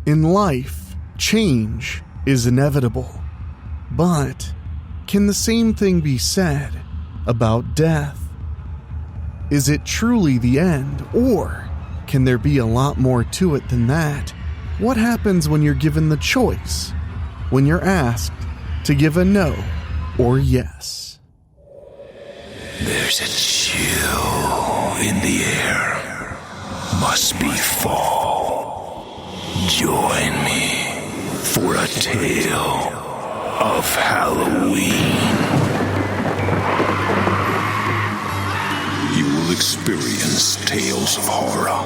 In life, change is inevitable. But can the same thing be said about death? Is it truly the end, or can there be a lot more to it than that? What happens when you're given the choice? When you're asked to give a no or yes? There's a chill in the air. Must be fall. Join me for a tale of Halloween. You will experience tales of horror,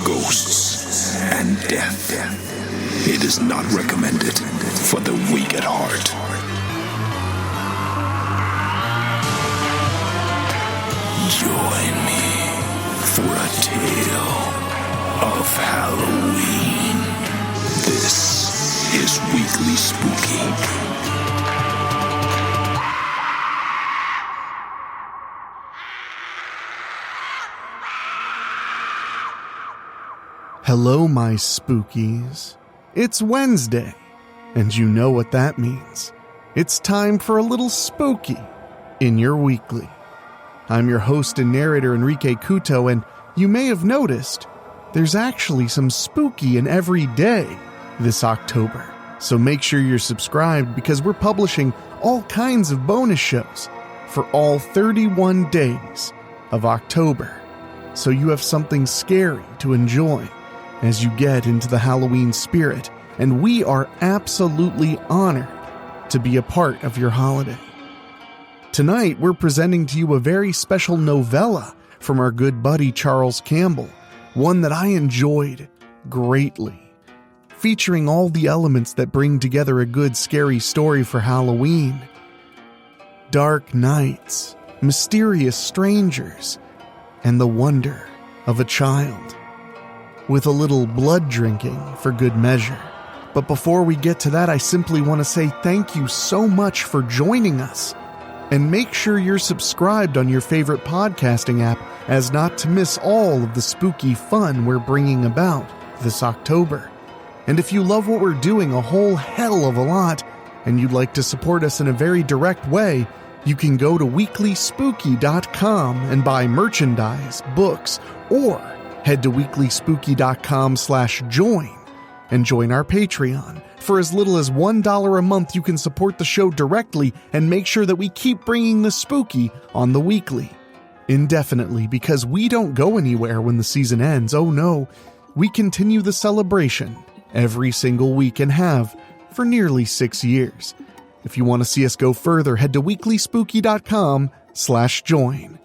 ghosts, and death. It is not recommended for the weak at heart. Join me for a tale of Halloween. This is Weekly Spooky. Hello, my spookies. It's Wednesday, and you know what that means. It's time for a little spooky in your weekly. I'm your host and narrator, Enrique Couto, and you may have noticed there's actually some spooky in every day this October. So make sure you're subscribed because we're publishing all kinds of bonus shows for all 31 days of October. So you have something scary to enjoy as you get into the Halloween spirit, and we are absolutely honored to be a part of your holiday. Tonight, we're presenting to you a very special novella from our good buddy Charles Campbell, one that I enjoyed greatly, featuring all the elements that bring together a good scary story for Halloween. Dark nights, mysterious strangers, and the wonder of a child, with a little blood drinking for good measure. But before we get to that, I simply want to say thank you so much for joining us. And make sure you're subscribed on your favorite podcasting app as not to miss all of the spooky fun we're bringing about this October. And if you love what we're doing a whole hell of a lot, and you'd like to support us in a very direct way, you can go to WeeklySpooky.com and buy merchandise, books, or head to WeeklySpooky.com/join and join our Patreon. For as little as $1 a month, you can support the show directly and make sure that we keep bringing the spooky on the weekly indefinitely, because we don't go anywhere when the season ends. Oh no, we continue the celebration every single week and have for nearly 6 years. If you want to see us go further, head to WeeklySpooky.com/join.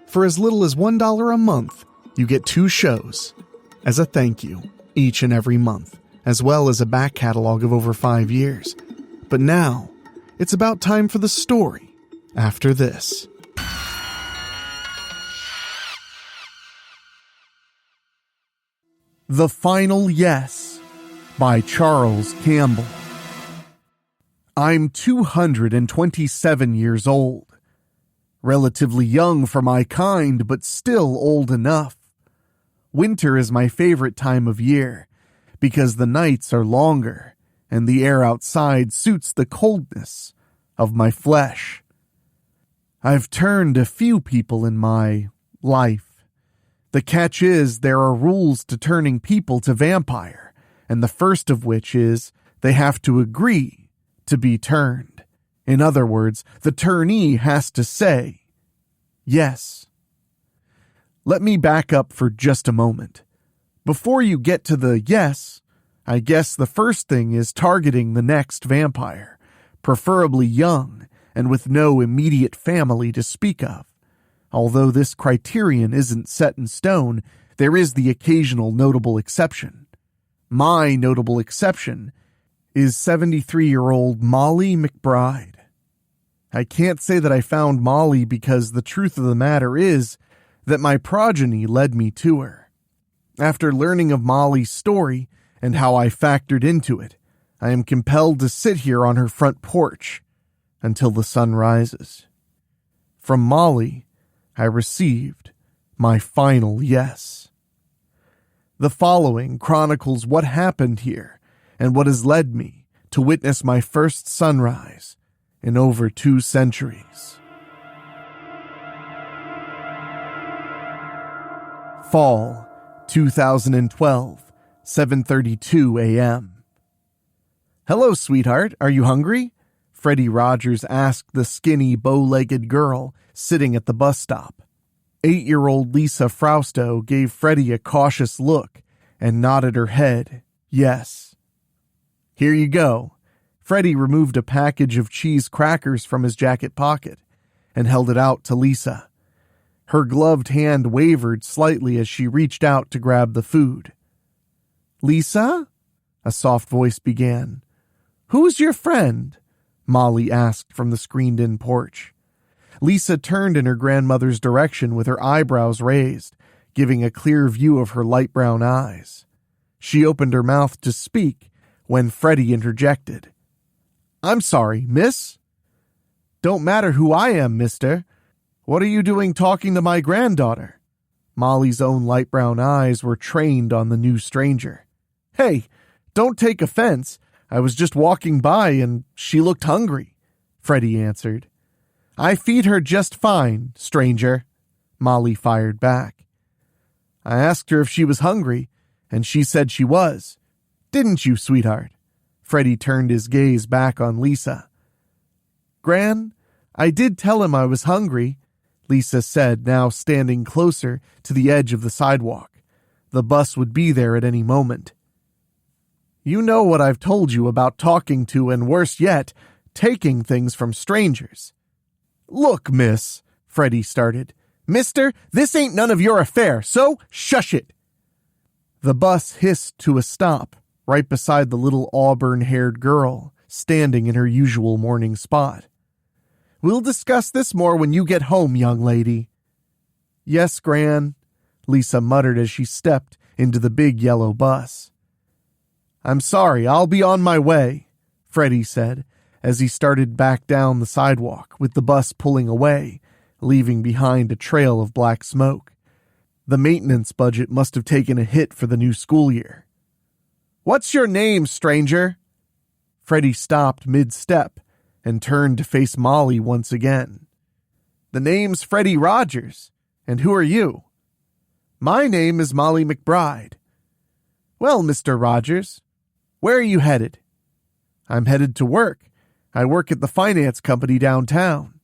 For as little as $1 a month, you get 2 shows as a thank you each and every month, as well as a back catalog of over 5 years. But now, it's about time for the story after this. The Final Yes by Charles Campbell. I'm 227 years old. Relatively young for my kind, but still old enough. Winter is my favorite time of year, because the nights are longer, and the air outside suits the coldness of my flesh. I've turned a few people in my life. The catch is there are rules to turning people to vampire, and the first of which is they have to agree to be turned. In other words, the turnee has to say yes. Let me back up for just a moment. Before you get to the yes, I guess the first thing is targeting the next vampire, preferably young and with no immediate family to speak of. Although this criterion isn't set in stone, there is the occasional notable exception. My notable exception is 73-year-old Molly McBride. I can't say that I found Molly because the truth of the matter is that my progeny led me to her. After learning of Molly's story and how I factored into it, I am compelled to sit here on her front porch until the sun rises. From Molly, I received my final yes. The following chronicles what happened here and what has led me to witness my first sunrise in over 2 centuries. Fall, 2012, 7:32 a.m. "Hello, sweetheart. Are you hungry?" Freddie Rogers asked the skinny, bow-legged girl sitting at the bus stop. 8-year-old Lisa Frausto gave Freddie a cautious look and nodded her head, yes. "Here you go." Freddie removed a package of cheese crackers from his jacket pocket and held it out to Lisa. Her gloved hand wavered slightly as she reached out to grab the food. "Lisa?" a soft voice began. "Who's your friend?" Molly asked from the screened-in porch. Lisa turned in her grandmother's direction with her eyebrows raised, giving a clear view of her light brown eyes. She opened her mouth to speak when Freddie interjected. "I'm sorry, miss?" "Don't matter who I am, mister. What are you doing talking to my granddaughter?" Molly's own light brown eyes were trained on the new stranger. "Hey, don't take offense. I was just walking by and she looked hungry," Freddie answered. "I feed her just fine, stranger," Molly fired back. "I asked her if she was hungry, and she said she was. Didn't you, sweetheart?" Freddie turned his gaze back on Lisa. "Gran, I did tell him I was hungry," Lisa said, now standing closer to the edge of the sidewalk. The bus would be there at any moment. "You know what I've told you about talking to, and worse yet, taking things from strangers." "Look, miss," Freddie started. "Mister, this ain't none of your affair, so shush it." The bus hissed to a stop right beside the little auburn-haired girl standing in her usual morning spot. "We'll discuss this more when you get home, young lady." "Yes, Gran," Lisa muttered as she stepped into the big yellow bus. "I'm sorry, I'll be on my way," Freddie said as he started back down the sidewalk with the bus pulling away, leaving behind a trail of black smoke. The maintenance budget must have taken a hit for the new school year. "What's your name, stranger?" Freddie stopped mid-step and turned to face Molly once again. "The name's Freddie Rogers. And who are you?" "My name is Molly McBride." "Well, Mr. Rogers, where are you headed?" "I'm headed to work. I work at the finance company downtown."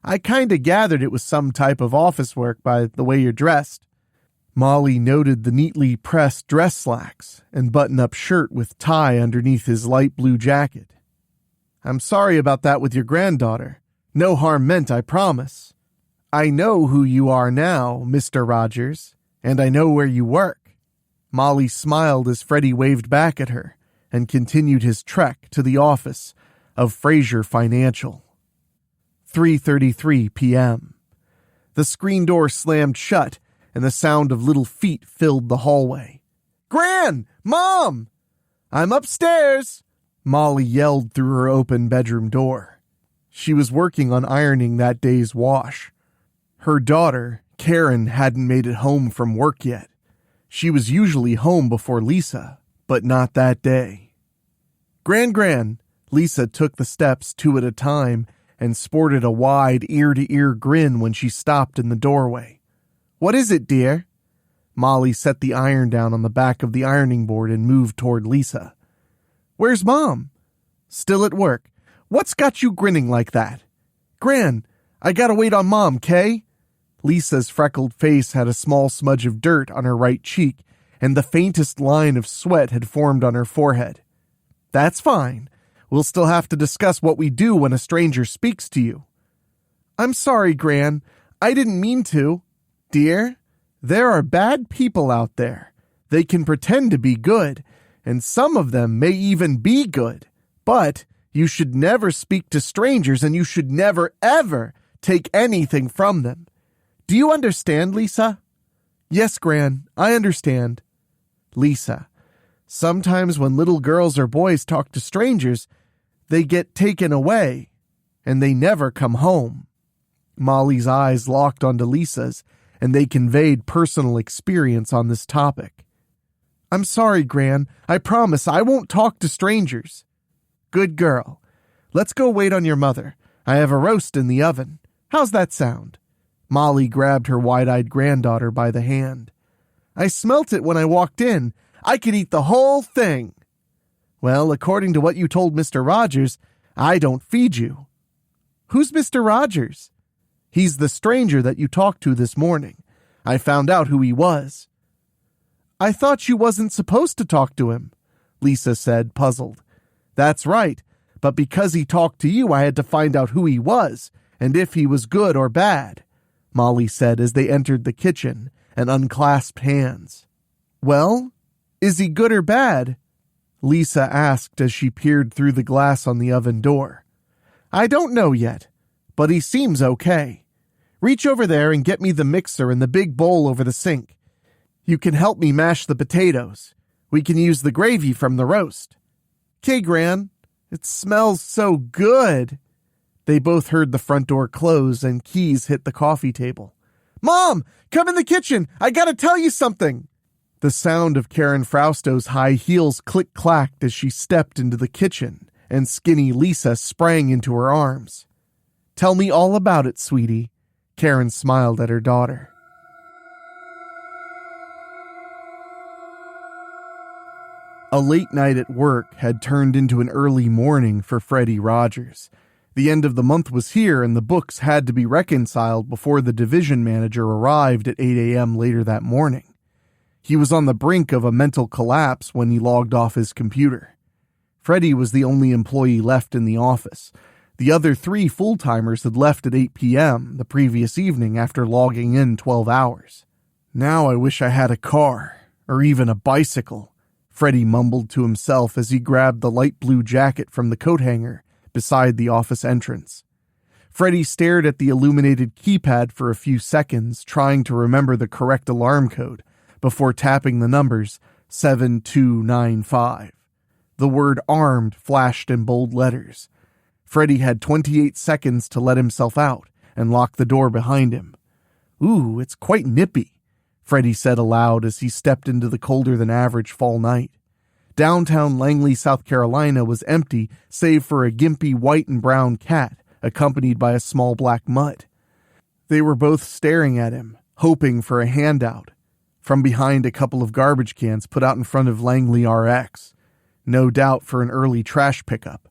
"I kinda gathered it was some type of office work by the way you're dressed." Molly noted the neatly pressed dress slacks and button-up shirt with tie underneath his light blue jacket. "I'm sorry about that with your granddaughter. No harm meant, I promise. I know who you are now, Mr. Rogers, and I know where you work." Molly smiled as Freddie waved back at her and continued his trek to the office of Fraser Financial. 3:33 p.m. The screen door slammed shut and the sound of little feet filled the hallway. "Gran! Mom! I'm upstairs!" Molly yelled through her open bedroom door. She was working on ironing that day's wash. Her daughter, Karen, hadn't made it home from work yet. She was usually home before Lisa, but not that day. Gran, Lisa took the steps 2 at a time and sported a wide ear-to-ear grin when she stopped in the doorway. "What is it, dear?" Molly set the iron down on the back of the ironing board and moved toward Lisa. "Where's Mom?" "Still at work. What's got you grinning like that?" "Gran, I gotta wait on Mom, 'kay?" Lisa's freckled face had a small smudge of dirt on her right cheek, and the faintest line of sweat had formed on her forehead. "That's fine. We'll still have to discuss what we do when a stranger speaks to you." "I'm sorry, Gran. I didn't mean to." "Dear, there are bad people out there. They can pretend to be good, and some of them may even be good. But you should never speak to strangers, and you should never, ever take anything from them. Do you understand, Lisa?" "Yes, Gran, I understand." "Lisa, sometimes when little girls or boys talk to strangers, they get taken away, and they never come home." Molly's eyes locked onto Lisa's, and they conveyed personal experience on this topic. I'm sorry, Gran. I promise I won't talk to strangers. Good girl. Let's go wait on your mother. I have a roast in the oven. How's that sound? Molly grabbed her wide-eyed granddaughter by the hand. I smelt it when I walked in. I could eat the whole thing. Well, according to what you told Mr. Rogers, I don't feed you. Who's Mr. Rogers? He's the stranger that you talked to this morning. I found out who he was. I thought you wasn't supposed to talk to him, Lisa said, puzzled. That's right, but because he talked to you, I had to find out who he was, and if he was good or bad, Molly said as they entered the kitchen and unclasped hands. Well, is he good or bad? Lisa asked as she peered through the glass on the oven door. I don't know yet, but he seems okay. Reach over there and get me the mixer and the big bowl over the sink. You can help me mash the potatoes. We can use the gravy from the roast. 'Kay, Gran. It smells so good. They both heard the front door close and keys hit the coffee table. Mom, come in the kitchen. I gotta tell you something. The sound of Karen Frausto's high heels click-clacked as she stepped into the kitchen, and skinny Lisa sprang into her arms. Tell me all about it, sweetie. Karen smiled at her daughter. A late night at work had turned into an early morning for Freddie Rogers. The end of the month was here, and the books had to be reconciled before the division manager arrived at 8 a.m. later that morning. He was on the brink of a mental collapse when he logged off his computer. Freddie was the only employee left in the office. The other 3 full-timers had left at 8 p.m. the previous evening after logging in 12 hours. Now I wish I had a car, or even a bicycle, Freddie mumbled to himself as he grabbed the light blue jacket from the coat hanger beside the office entrance. Freddie stared at the illuminated keypad for a few seconds, trying to remember the correct alarm code, before tapping the numbers 7295. The word armed flashed in bold letters. Freddie had 28 seconds to let himself out and lock the door behind him. Ooh, it's quite nippy, Freddie said aloud as he stepped into the colder-than-average fall night. Downtown Langley, South Carolina was empty save for a gimpy white and brown cat accompanied by a small black mutt. They were both staring at him, hoping for a handout, from behind a couple of garbage cans put out in front of Langley RX, no doubt for an early trash pickup.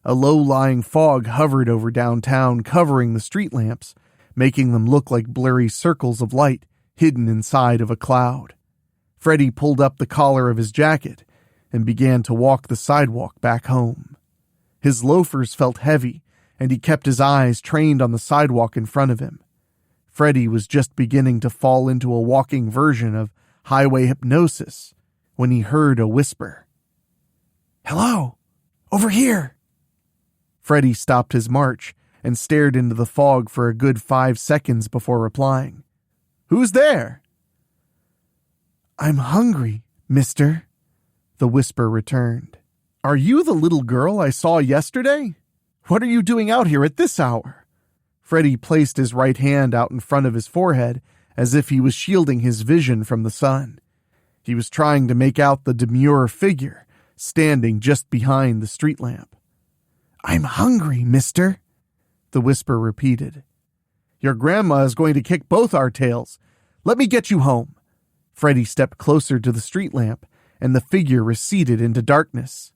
A low-lying fog hovered over downtown, covering the street lamps, making them look like blurry circles of light hidden inside of a cloud. Freddie pulled up the collar of his jacket and began to walk the sidewalk back home. His loafers felt heavy, and he kept his eyes trained on the sidewalk in front of him. Freddie was just beginning to fall into a walking version of highway hypnosis when he heard a whisper. Hello, over here. Freddie stopped his march and stared into the fog for a good 5 seconds before replying. Who's there? I'm hungry, mister, the whisper returned. Are you the little girl I saw yesterday? What are you doing out here at this hour? Freddie placed his right hand out in front of his forehead as if he was shielding his vision from the sun. He was trying to make out the demure figure standing just behind the street lamp. I'm hungry, mister, the whisper repeated. Your grandma is going to kick both our tails. Let me get you home. Freddie stepped closer to the street lamp, and the figure receded into darkness.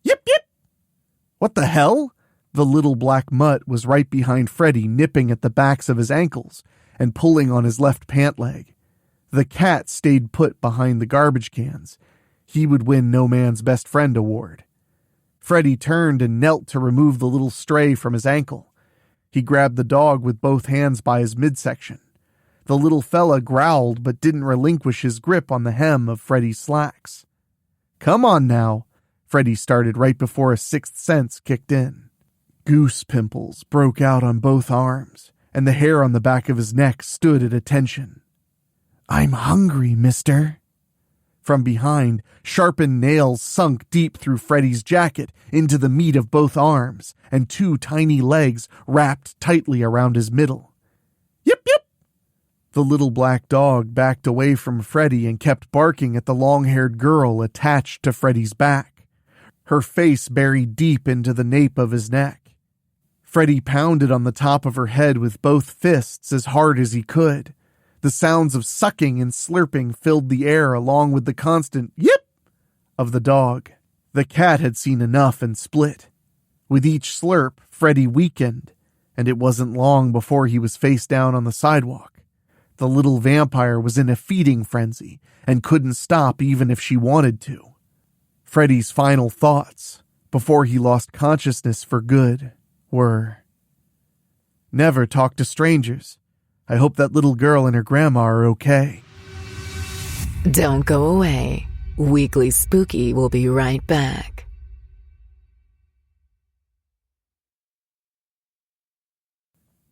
Yip, yip! What the hell? The little black mutt was right behind Freddie, nipping at the backs of his ankles and pulling on his left pant leg. The cat stayed put behind the garbage cans. He would win No Man's Best Friend award. Freddie turned and knelt to remove the little stray from his ankle. He grabbed the dog with both hands by his midsection. The little fella growled but didn't relinquish his grip on the hem of Freddie's slacks. Come on now, Freddie started right before a sixth sense kicked in. Goose pimples broke out on both arms, and the hair on the back of his neck stood at attention. I'm hungry, mister. From behind, sharpened nails sunk deep through Freddie's jacket into the meat of both arms, and 2 tiny legs wrapped tightly around his middle. Yip, yip! The little black dog backed away from Freddy and kept barking at the long-haired girl attached to Freddy's back, her face buried deep into the nape of his neck. Freddy pounded on the top of her head with both fists as hard as he could. The sounds of sucking and slurping filled the air along with the constant yip of the dog. The cat had seen enough and split. With each slurp, Freddy weakened, and it wasn't long before he was face down on the sidewalk. The little vampire was in a feeding frenzy and couldn't stop even if she wanted to. Freddy's final thoughts, before he lost consciousness for good, were, "Never talk to strangers. I hope that little girl and her grandma are okay." Don't go away. Weekly Spooky will be right back.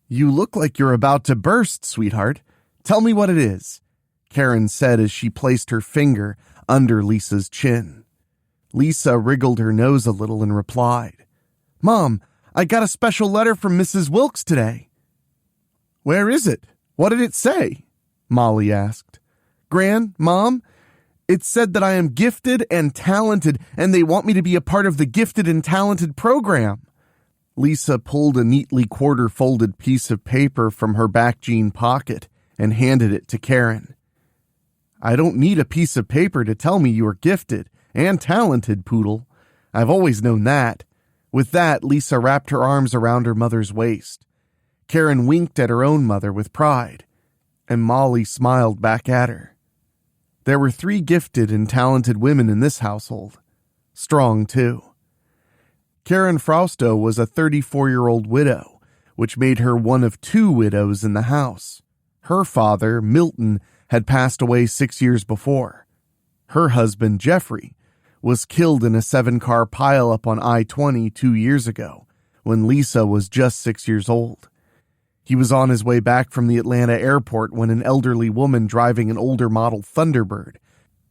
"You look like you're about to burst, sweetheart. Tell me what it is," Karen said as she placed her finger under Lisa's chin. Lisa wriggled her nose a little and replied, "Mom, I got a special letter from Mrs. Wilkes today." "Where is it? What did it say?" Molly asked. "Gran, Mom, it said that I am gifted and talented, and they want me to be a part of the Gifted and Talented program." Lisa pulled a neatly quarter-folded piece of paper from her back jean pocket and handed it to Karen. "I don't need a piece of paper to tell me you are gifted and talented, Poodle. I've always known that." With that, Lisa wrapped her arms around her mother's waist. Karen winked at her own mother with pride, and Molly smiled back at her. There were 3 gifted and talented women in this household. Strong, too. Karen Frausto was a 34-year-old widow, which made her one of 2 widows in the house. Her father, Milton, had passed away 6 years before. Her husband, Jeffrey, was killed in a 7-car pileup on I-20 2 years ago, when Lisa was just 6 years old. He was on his way back from the Atlanta airport when an elderly woman driving an older model Thunderbird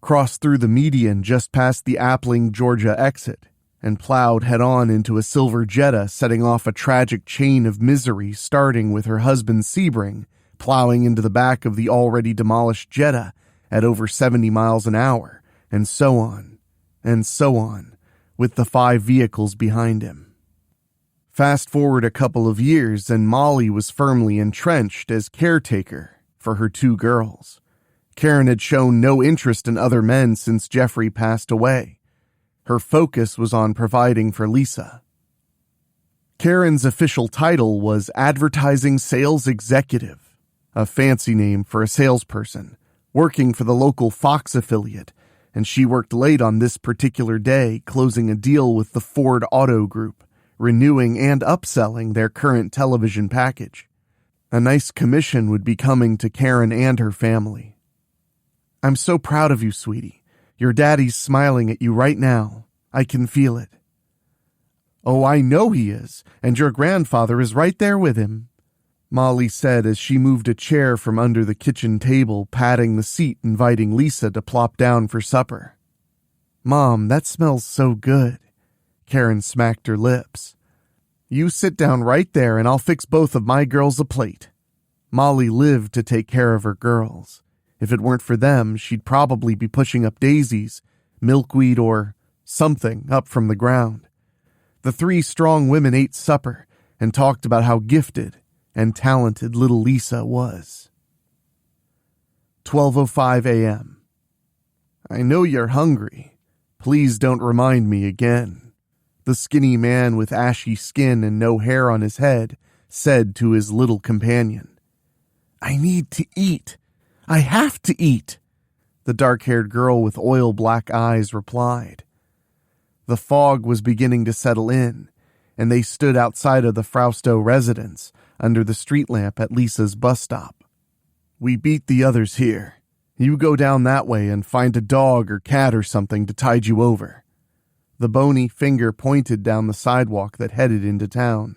crossed through the median just past the Appling, Georgia exit and plowed head-on into a silver Jetta, setting off a tragic chain of misery, starting with her husband Sebring plowing into the back of the already demolished Jetta at over 70 miles an hour, and so on, with the 5 vehicles behind him. Fast forward a couple of years, and Molly was firmly entrenched as caretaker for her 2 girls. Karen had shown no interest in other men since Jeffrey passed away. Her focus was on providing for Lisa. Karen's official title was Advertising Sales Executive, a fancy name for a salesperson, working for the local Fox affiliate, and she worked late on this particular day, closing a deal with the Ford Auto Group, renewing and upselling their current television package. A nice commission would be coming to Karen and her family. "I'm so proud of you, sweetie. Your daddy's smiling at you right now. I can feel it." "Oh, I know he is, and your grandfather is right there with him," Molly said as she moved a chair from under the kitchen table, patting the seat, inviting Lisa to plop down for supper. "Mom, that smells so good." Karen smacked her lips. "You sit down right there and I'll fix both of my girls a plate." Molly lived to take care of her girls. If it weren't for them, she'd probably be pushing up daisies, milkweed, or something up from the ground. The 3 strong women ate supper and talked about how gifted and talented little Lisa was. 12:05 a.m. "I know you're hungry. Please don't remind me again," the skinny man with ashy skin and no hair on his head said to his little companion. "I need to eat. I have to eat," the dark-haired girl with oil-black eyes replied. The fog was beginning to settle in, and they stood outside of the Frausto residence under the street lamp at Lisa's bus stop. "We beat the others here. You go down that way and find a dog or cat or something to tide you over." The bony finger pointed down the sidewalk that headed into town.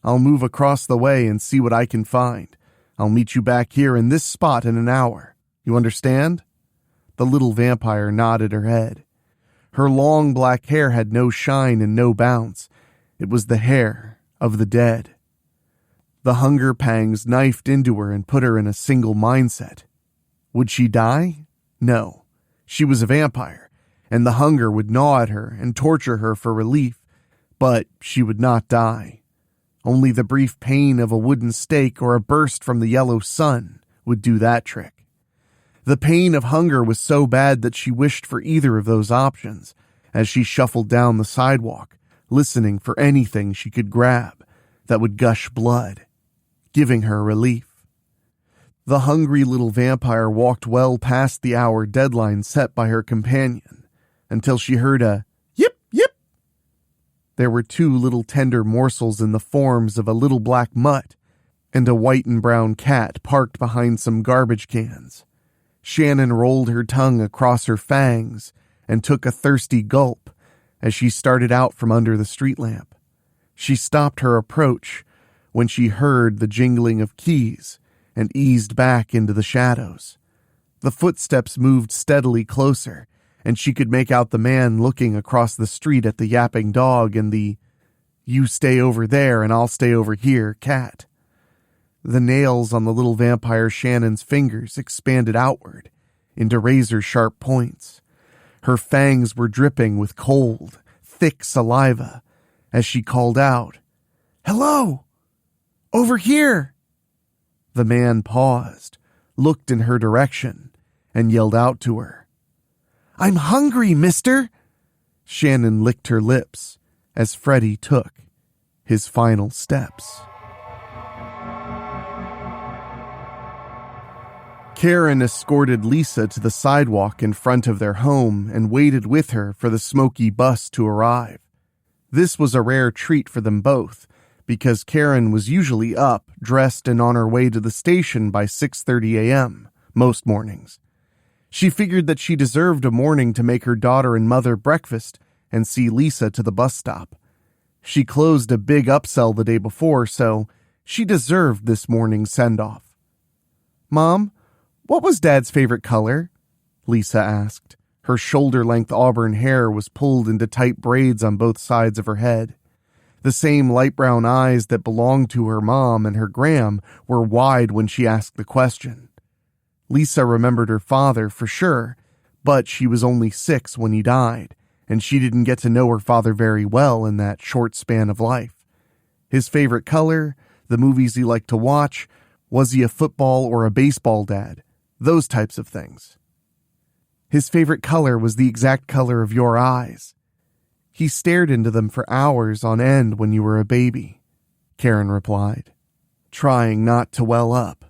"I'll move across the way and see what I can find. I'll meet you back here in this spot in an hour. You understand?" The little vampire nodded her head. Her long black hair had no shine and no bounce. It was the hair of the dead. The hunger pangs knifed into her and put her in a single mindset. Would she die? No. She was a vampire, and the hunger would gnaw at her and torture her for relief, but she would not die. Only the brief pain of a wooden stake or a burst from the yellow sun would do that trick. The pain of hunger was so bad that she wished for either of those options as she shuffled down the sidewalk, listening for anything she could grab that would gush blood, giving her relief. The hungry little vampire walked well past the hour deadline set by her companion until she heard a yip, yip. There were 2 little tender morsels in the forms of a little black mutt and a white and brown cat parked behind some garbage cans. Shannon rolled her tongue across her fangs and took a thirsty gulp as she started out from under the street lamp. She stopped her approach when she heard the jingling of keys and eased back into the shadows. The footsteps moved steadily closer, and she could make out the man looking across the street at the yapping dog and the "you stay over there and I'll stay over here" cat. The nails on the little vampire Shannon's fingers expanded outward into razor-sharp points. Her fangs were dripping with cold, thick saliva as she called out, "Hello! Over here!" The man paused, looked in her direction, and yelled out to her, "I'm hungry, mister!" Shannon licked her lips as Freddy took his final steps. Karen escorted Lisa to the sidewalk in front of their home and waited with her for the smoky bus to arrive. This was a rare treat for them both, because Karen was usually up, dressed, and on her way to the station by 6:30 a.m. most mornings. She figured that she deserved a morning to make her daughter and mother breakfast and see Lisa to the bus stop. She closed a big upsell the day before, so she deserved this morning's send-off. "Mom, what was Dad's favorite color?" Lisa asked. Her shoulder-length auburn hair was pulled into tight braids on both sides of her head. The same light brown eyes that belonged to her mom and her gram were wide when she asked the question. Lisa remembered her father for sure, but she was only 6 when he died, and she didn't get to know her father very well in that short span of life. His favorite color, the movies he liked to watch, was he a football or a baseball dad? Those types of things. His favorite color was the exact color of your eyes. He stared into them for hours on end when you were a baby, Karen replied, trying not to well up.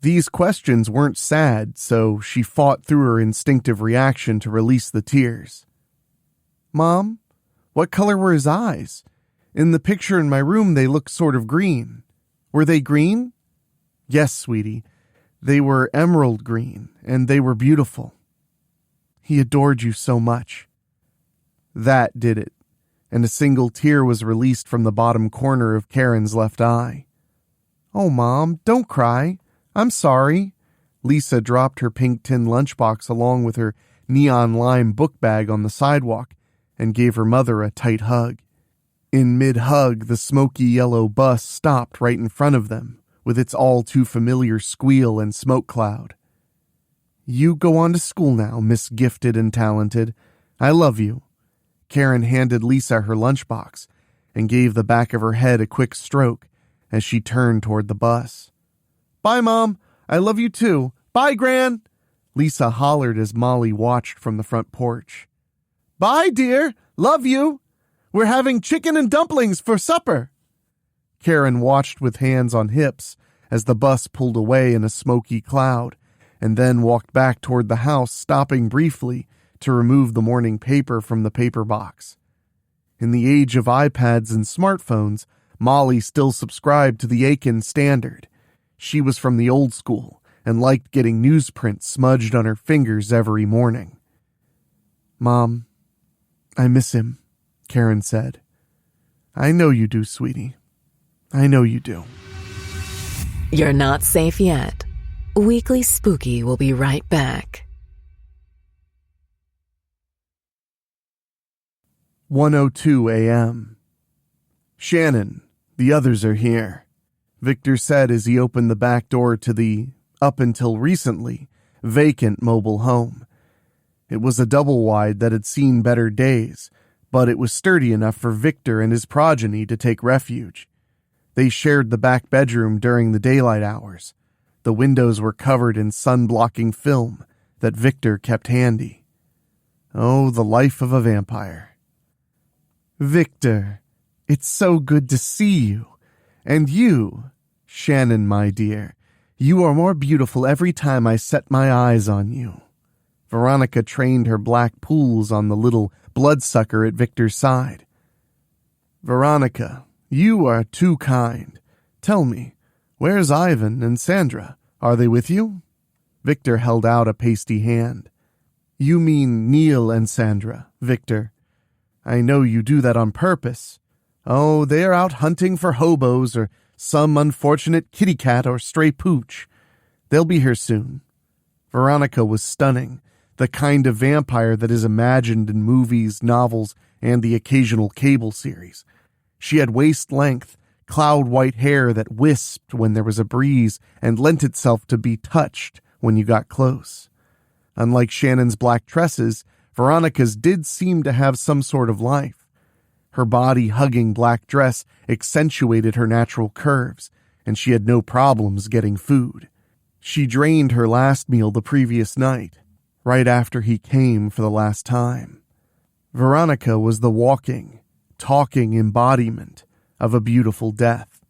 These questions weren't sad, so she fought through her instinctive reaction to release the tears. "Mom, what color were his eyes? In the picture in my room, they looked sort of green. Were they green?" "Yes, sweetie. They were emerald green, and they were beautiful. He adored you so much." That did it, and a single tear was released from the bottom corner of Karen's left eye. "Oh, Mom, don't cry. I'm sorry." Lisa dropped her pink tin lunchbox along with her neon lime book bag on the sidewalk and gave her mother a tight hug. In mid-hug, the smoky yellow bus stopped right in front of them, with its all-too-familiar squeal and smoke cloud. "You go on to school now, Miss Gifted and Talented. I love you." Karen handed Lisa her lunchbox and gave the back of her head a quick stroke as she turned toward the bus. "Bye, Mom. I love you too. Bye, Gran," Lisa hollered as Molly watched from the front porch. "Bye, dear. Love you. We're having chicken and dumplings for supper." Karen watched with hands on hips as the bus pulled away in a smoky cloud, and then walked back toward the house, stopping briefly to remove the morning paper from the paper box. In the age of iPads and smartphones, Molly still subscribed to the Aiken Standard. She was from the old school and liked getting newsprint smudged on her fingers every morning. "Mom, I miss him," Karen said. "I know you do, sweetie. I know you do." You're not safe yet. Weekly Spooky will be right back. 1:02 a.m. "Shannon, the others are here." Victor said as he opened the back door to the, up until recently, vacant mobile home. It was a double-wide that had seen better days, but it was sturdy enough for Victor and his progeny to take refuge. They shared the back bedroom during the daylight hours. The windows were covered in sun-blocking film that Victor kept handy. Oh, the life of a vampire. Victor, it's so good to see you. And you, Shannon, my dear, you are more beautiful every time I set my eyes on you. Veronica trained her black pools on the little bloodsucker at Victor's side. Veronica, you are too kind. Tell me, where's Ivan and Sandra? Are they with you? Victor held out a pasty hand. You mean Neil and Sandra, Victor. I know you do that on purpose. Oh, they are out hunting for hobos or some unfortunate kitty cat or stray pooch. They'll be here soon. Veronica was stunning, the kind of vampire that is imagined in movies, novels, and the occasional cable series. She had waist-length, cloud-white hair that wisped when there was a breeze and lent itself to be touched when you got close. Unlike Shannon's black tresses, Veronica's did seem to have some sort of life. Her body-hugging black dress accentuated her natural curves, and she had no problems getting food. She drained her last meal the previous night, right after he came for the last time. Veronica was the walking, talking embodiment of a beautiful death.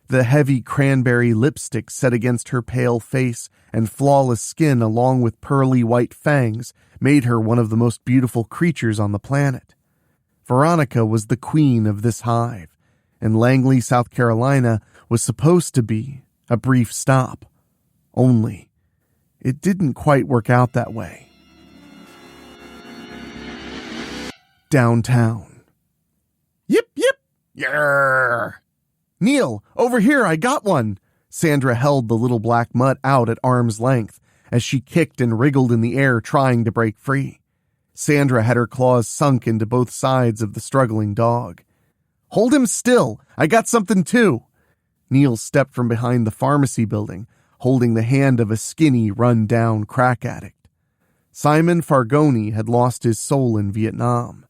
The heavy cranberry lipstick set against her pale face and flawless skin along with pearly white fangs made her one of the most beautiful creatures on the planet. Veronica was the queen of this hive, and Langley, South Carolina was supposed to be a brief stop. Only, it didn't quite work out that way. Downtown. Yip, yip, yarr. Neil, over here, I got one. Sandra held the little black mutt out at arm's length as she kicked and wriggled in the air trying to break free. Sandra had her claws sunk into both sides of the struggling dog. Hold him still. I got something too. Neil stepped from behind the pharmacy building, holding the hand of a skinny, run-down crack addict. Simon Fargoni had lost his soul in Vietnam.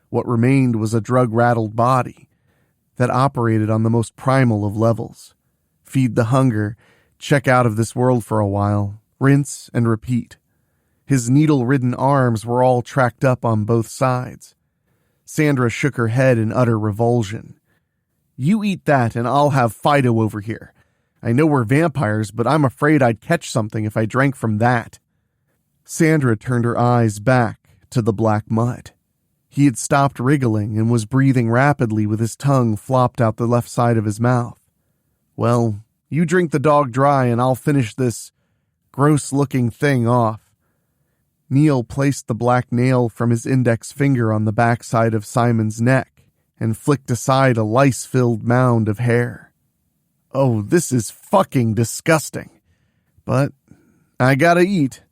What remained was a drug-rattled body that operated on the most primal of levels. Feed the hunger, check out of this world for a while, rinse and repeat. His needle-ridden arms were all tracked up on both sides. Sandra shook her head in utter revulsion. You eat that and I'll have Fido over here. I know we're vampires, but I'm afraid I'd catch something if I drank from that. Sandra turned her eyes back to the black mutt. He had stopped wriggling and was breathing rapidly with his tongue flopped out the left side of his mouth. Well, you drink the dog dry and I'll finish this gross-looking thing off. Neil placed the black nail from his index finger on the backside of Simon's neck and flicked aside a lice-filled mound of hair. Oh, this is fucking disgusting. But I gotta eat.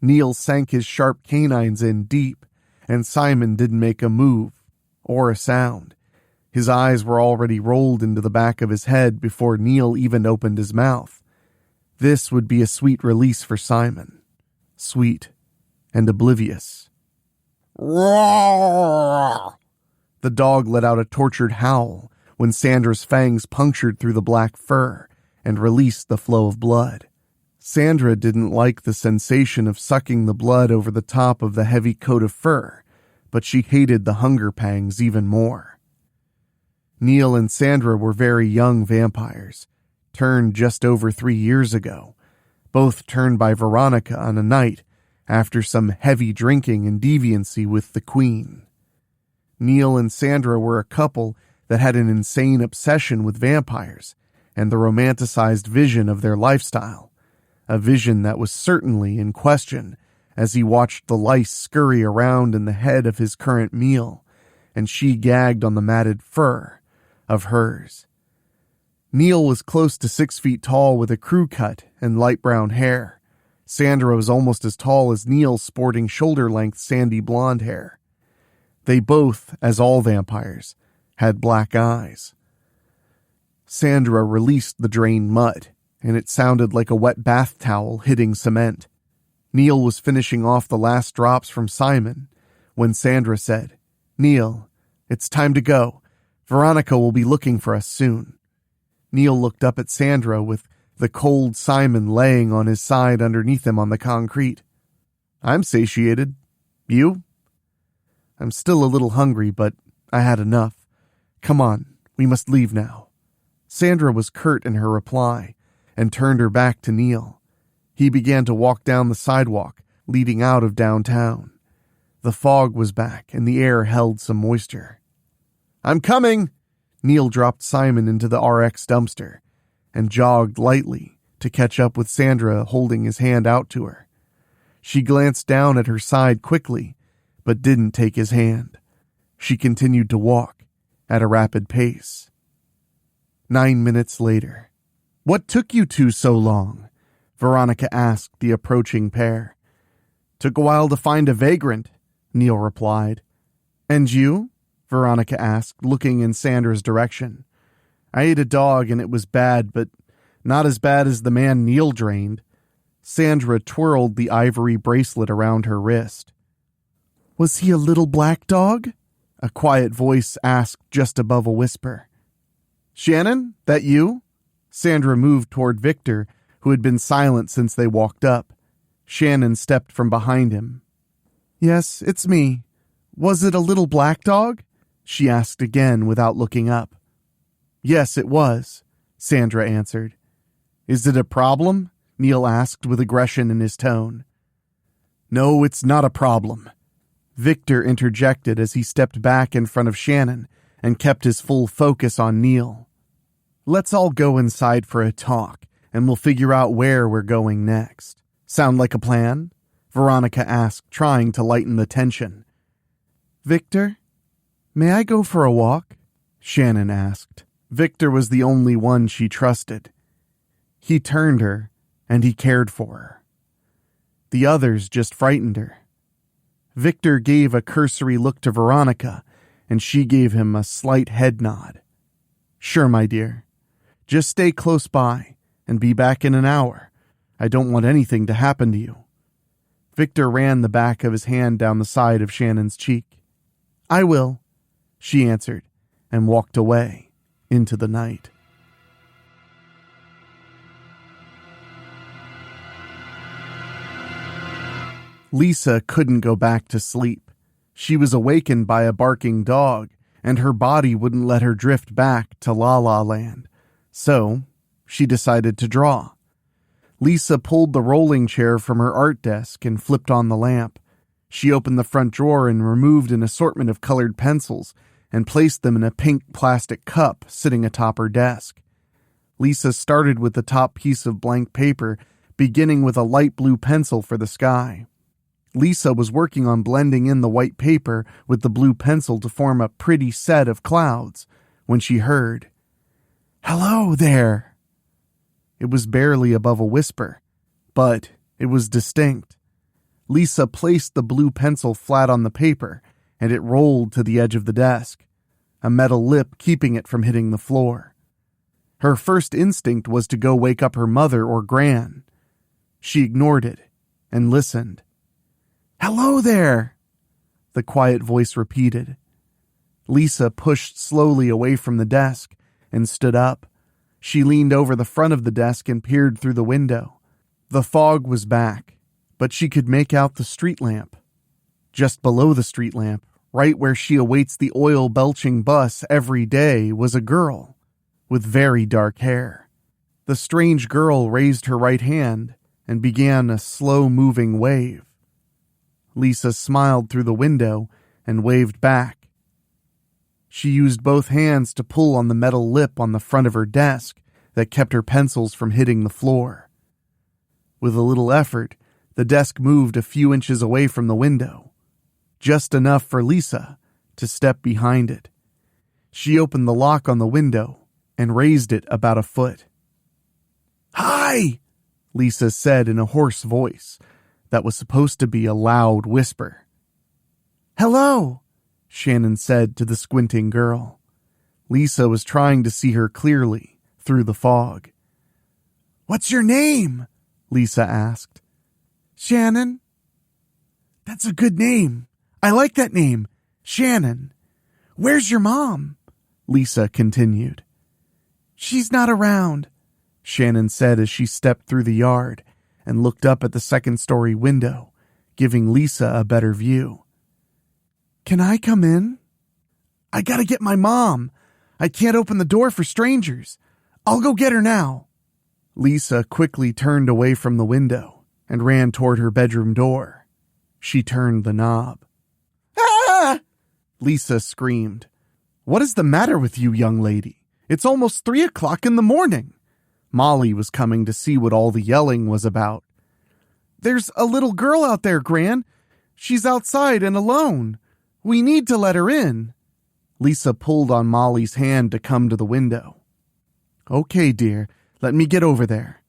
Neil sank his sharp canines in deep, and Simon didn't make a move or a sound. His eyes were already rolled into the back of his head before Neil even opened his mouth. This would be a sweet release for Simon. Sweet and oblivious. Roar! The dog let out a tortured howl when Sandra's fangs punctured through the black fur and released the flow of blood. Sandra didn't like the sensation of sucking the blood over the top of the heavy coat of fur, but she hated the hunger pangs even more. Neil and Sandra were very young vampires, turned just over 3 years ago, both turned by Veronica on a night after some heavy drinking and deviancy with the Queen. Neil and Sandra were a couple that had an insane obsession with vampires and the romanticized vision of their lifestyle, a vision that was certainly in question as he watched the lice scurry around in the head of his current meal, and she gagged on the matted fur of hers. Neil was close to 6 feet tall with a crew cut and light brown hair. Sandra was almost as tall as Neil, sporting shoulder-length sandy blonde hair. They both, as all vampires, had black eyes. Sandra released the drained mud, and it sounded like a wet bath towel hitting cement. Neil was finishing off the last drops from Simon when Sandra said, "Neil, it's time to go. Veronica will be looking for us soon." Neil looked up at Sandra with the cold Simon laying on his side underneath him on the concrete. "I'm satiated. You?" "I'm still a little hungry, but I had enough. Come on, we must leave now." Sandra was curt in her reply and turned her back to Neil. He began to walk down the sidewalk leading out of downtown. The fog was back and the air held some moisture. "I'm coming!" Neil dropped Simon into the RX dumpster and jogged lightly to catch up with Sandra holding his hand out to her. She glanced down at her side quickly, but didn't take his hand. She continued to walk at a rapid pace. 9 minutes later. "What took you two so long?" Veronica asked the approaching pair. "Took a while to find a vagrant," Neil replied. "And you?" Veronica asked, looking in Sandra's direction. "I ate a dog and it was bad, but not as bad as the man Neil drained." Sandra twirled the ivory bracelet around her wrist. "Was he a little black dog?" a quiet voice asked just above a whisper. "Shannon, that you?" Sandra moved toward Victor, who had been silent since they walked up. Shannon stepped from behind him. "Yes, it's me. Was it a little black dog?" she asked again without looking up. "Yes, it was," Sandra answered. "Is it a problem?" Neil asked with aggression in his tone. "No, it's not a problem," Victor interjected as he stepped back in front of Shannon and kept his full focus on Neil. "Let's all go inside for a talk, and we'll figure out where we're going next. Sound like a plan?" Veronica asked, trying to lighten the tension. "Victor, may I go for a walk?" Shannon asked. Victor was the only one she trusted. He turned her, and he cared for her. The others just frightened her. Victor gave a cursory look to Veronica, and she gave him a slight head nod. "Sure, my dear. Just stay close by and be back in an hour. I don't want anything to happen to you." Victor ran the back of his hand down the side of Shannon's cheek. "I will," she answered, and walked away into the night. Lisa couldn't go back to sleep. She was awakened by a barking dog, and her body wouldn't let her drift back to La La Land. So, she decided to draw. Lisa pulled the rolling chair from her art desk and flipped on the lamp. She opened the front drawer and removed an assortment of colored pencils and placed them in a pink plastic cup sitting atop her desk. Lisa started with the top piece of blank paper, beginning with a light blue pencil for the sky. Lisa was working on blending in the white paper with the blue pencil to form a pretty set of clouds when she heard, "Hello there." It was barely above a whisper, but it was distinct. Lisa placed the blue pencil flat on the paper, and it rolled to the edge of the desk, a metal lip keeping it from hitting the floor. Her first instinct was to go wake up her mother or Gran. She ignored it and listened. "Hello there," the quiet voice repeated. Lisa pushed slowly away from the desk and stood up. She leaned over the front of the desk and peered through the window. The fog was back, but she could make out the street lamp. Just below the street lamp, right where she awaits the oil-belching bus every day, was a girl with very dark hair. The strange girl raised her right hand and began a slow-moving wave. Lisa smiled through the window and waved back. She used both hands to pull on the metal lip on the front of her desk that kept her pencils from hitting the floor. With a little effort, the desk moved a few inches away from the window, just enough for Lisa to step behind it. She opened the lock on the window and raised it about a foot. "Hi!" Lisa said in a hoarse voice that was supposed to be a loud whisper. "Hello," Shannon said to the squinting girl. Lisa was trying to see her clearly, through the fog. "What's your name?" Lisa asked. "Shannon." "That's a good name. I like that name, Shannon. Where's your mom?" Lisa continued. "She's not around," Shannon said as she stepped through the yard and looked up at the second-story window, giving Lisa a better view. "Can I come in?" "I gotta get my mom. I can't open the door for strangers. I'll go get her now." Lisa quickly turned away from the window and ran toward her bedroom door. She turned the knob. "Ah!" Lisa screamed. "What is the matter with you, young lady? It's almost 3 o'clock in the morning." Molly was coming to see what all the yelling was about. "There's a little girl out there, Gran. She's outside and alone. We need to let her in." Lisa pulled on Molly's hand to come to the window. "Okay, dear, let me get over there."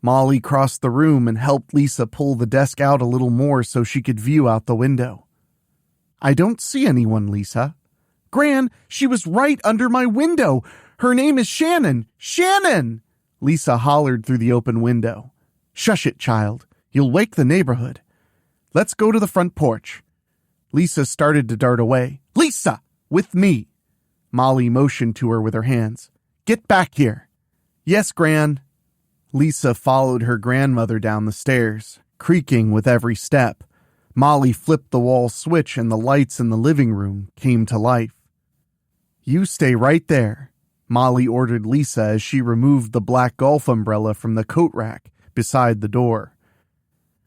Molly crossed the room and helped Lisa pull the desk out a little more so she could view out the window. "I don't see anyone, Lisa." "Gran, she was right under my window. Her name is Shannon. Shannon!" Lisa hollered through the open window. "Shush it, child. You'll wake the neighborhood. Let's go to the front porch." Lisa started to dart away. "Lisa! With me!" Molly motioned to her with her hands. "Get back here." "Yes, Gran." Lisa followed her grandmother down the stairs, creaking with every step. Molly flipped the wall switch and the lights in the living room came to life. "You stay right there," Molly ordered Lisa as she removed the black golf umbrella from the coat rack beside the door.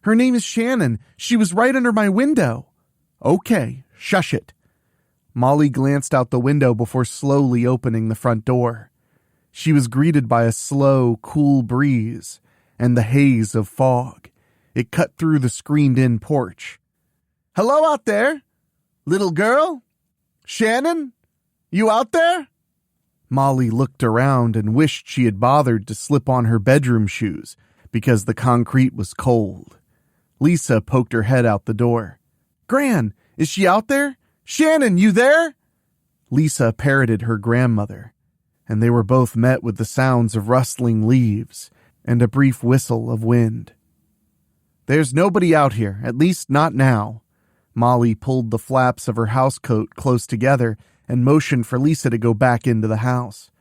"Her name is Shannon. She was right under my window." "Okay, shush it." Molly glanced out the window before slowly opening the front door. She was greeted by a slow, cool breeze and the haze of fog. It cut through the screened-in porch. "Hello out there? Little girl? Shannon? You out there?" Molly looked around and wished she had bothered to slip on her bedroom shoes because the concrete was cold. Lisa poked her head out the door. "Gran, is she out there? Shannon, you there?" Lisa parroted her grandmother, and they were both met with the sounds of rustling leaves and a brief whistle of wind. "There's nobody out here, at least not now." Molly pulled the flaps of her housecoat close together and motioned for Lisa to go back into the house.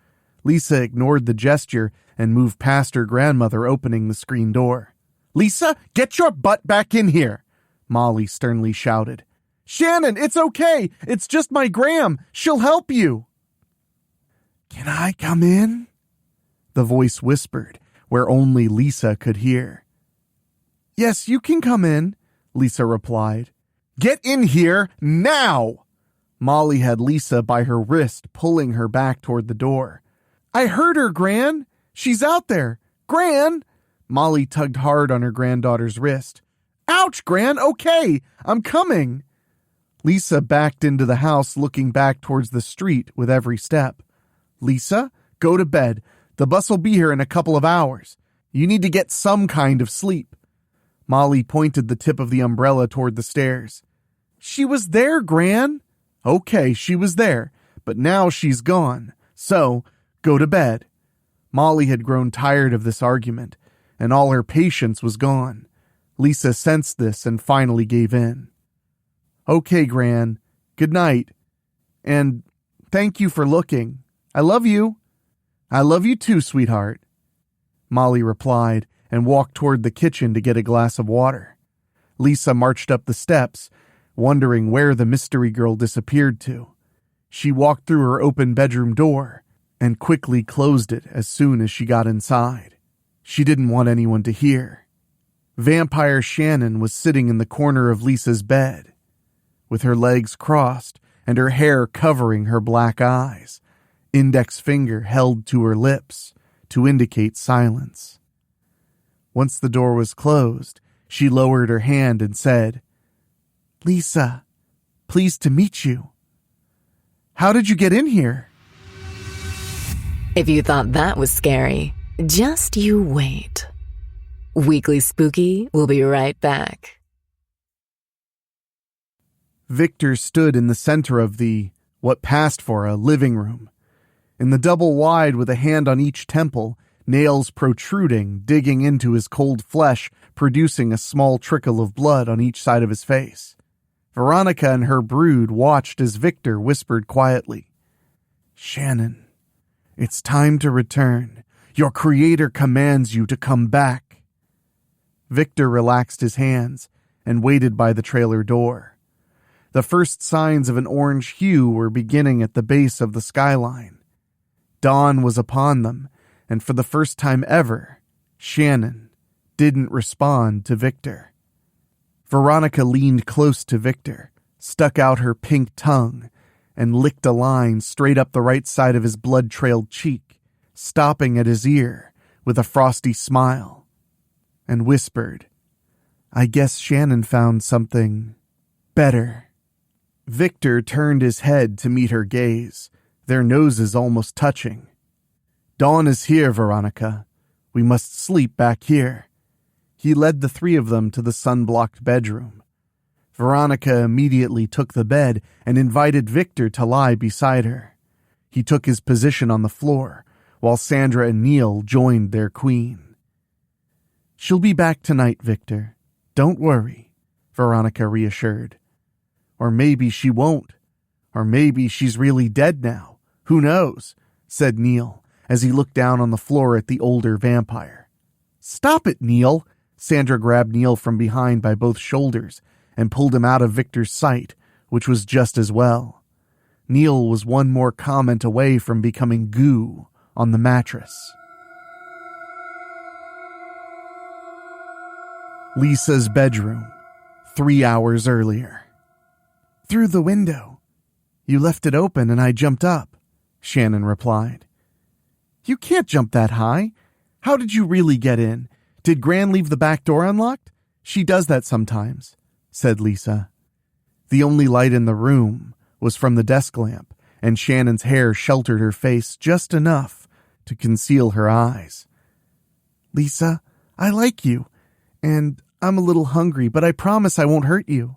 Lisa ignored the gesture and moved past her grandmother, opening the screen door. "Lisa, get your butt back in here!" Molly sternly shouted. "Shannon, it's okay. It's just my Gram. She'll help you." "Can I come in?" The voice whispered, where only Lisa could hear. "Yes, you can come in," Lisa replied. "Get in here now!" Molly had Lisa by her wrist, pulling her back toward the door. "I heard her, Gran. She's out there. Gran!" Molly tugged hard on her granddaughter's wrist. "Ouch, Gran. Okay, I'm coming." Lisa backed into the house, looking back towards the street with every step. "Lisa, go to bed. The bus will be here in a couple of hours. You need to get some kind of sleep." Molly pointed the tip of the umbrella toward the stairs. "She was there, Gran." "Okay, she was there, but now she's gone. So, go to bed." Molly had grown tired of this argument, and all her patience was gone. Lisa sensed this and finally gave in. "Okay, Gran. Good night. And thank you for looking. I love you." "I love you too, sweetheart," Molly replied and walked toward the kitchen to get a glass of water. Lisa marched up the steps, wondering where the mystery girl disappeared to. She walked through her open bedroom door and quickly closed it as soon as she got inside. She didn't want anyone to hear. Vampire Shannon was sitting in the corner of Lisa's bed, with her legs crossed and her hair covering her black eyes, index finger held to her lips to indicate silence. Once the door was closed, she lowered her hand and said, "Lisa, pleased to meet you. How did you get in here?" If you thought that was scary, just you wait. Weekly Spooky will be right back. Victor stood in the center of what passed for a living room. In the double wide with a hand on each temple, nails protruding, digging into his cold flesh, producing a small trickle of blood on each side of his face. Veronica and her brood watched as Victor whispered quietly, "Shannon, it's time to return. Your creator commands you to come back." Victor relaxed his hands and waited by the trailer door. The first signs of an orange hue were beginning at the base of the skyline. Dawn was upon them, and for the first time ever, Shannon didn't respond to Victor. Veronica leaned close to Victor, stuck out her pink tongue, and licked a line straight up the right side of his blood-trailed cheek, stopping at his ear with a frosty smile, and whispered, "I guess Shannon found something better." Victor turned his head to meet her gaze, their noses almost touching. "Dawn is here, Veronica. We must sleep back here." He led the three of them to the sun-blocked bedroom. Veronica immediately took the bed and invited Victor to lie beside her. He took his position on the floor, while Sandra and Neil joined their queen. "She'll be back tonight, Victor. Don't worry," Veronica reassured. "Or maybe she won't. Or maybe she's really dead now. Who knows?" said Neil, as he looked down on the floor at the older vampire. "Stop it, Neil!" Sandra grabbed Neil from behind by both shoulders and pulled him out of Victor's sight, which was just as well. Neil was one more comment away from becoming goo on the mattress. Lisa's bedroom, 3 hours earlier. "Through the window. You left it open and I jumped up," Shannon replied. "You can't jump that high. How did you really get in? Did Gran leave the back door unlocked? She does that sometimes," said Lisa. The only light in the room was from the desk lamp, and Shannon's hair sheltered her face just enough to conceal her eyes. "Lisa, I like you, and I'm a little hungry, but I promise I won't hurt you.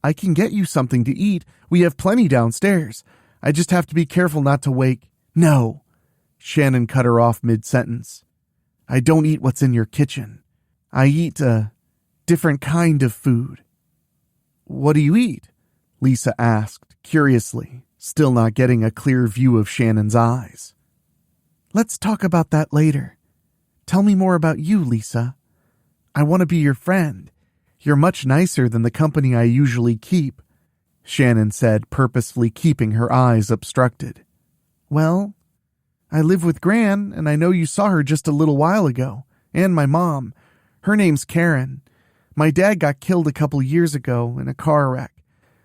I can get you something to eat. We have plenty downstairs. I just have to be careful not to wake—" "No," Shannon cut her off mid-sentence. "I don't eat what's in your kitchen. I eat a different kind of food." "What do you eat?" Lisa asked, curiously, still not getting a clear view of Shannon's eyes. "Let's talk about that later. Tell me more about you, Lisa. I want to be your friend. You're much nicer than the company I usually keep," Shannon said, purposefully keeping her eyes obstructed. "Well, I live with Gran, and I know you saw her just a little while ago, and my mom. Her name's Karen. My dad got killed a couple years ago in a car wreck.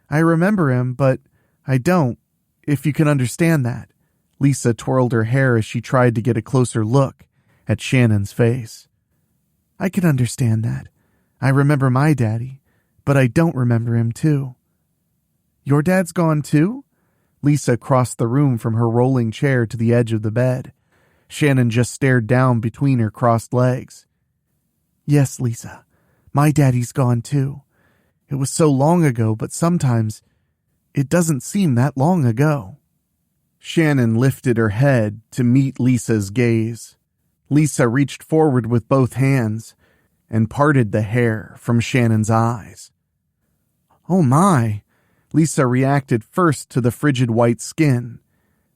I remember him, but I don't, if you can understand that." Lisa twirled her hair as she tried to get a closer look at Shannon's face. "I can understand that. I remember my daddy, but I don't remember him too." "Your dad's gone too?" Lisa crossed the room from her rolling chair to the edge of the bed. Shannon just stared down between her crossed legs. "Yes, Lisa. My daddy's gone too. It was so long ago, but sometimes it doesn't seem that long ago." Shannon lifted her head to meet Lisa's gaze. Lisa reached forward with both hands and parted the hair from Shannon's eyes. "Oh my!" Lisa reacted first to the frigid white skin,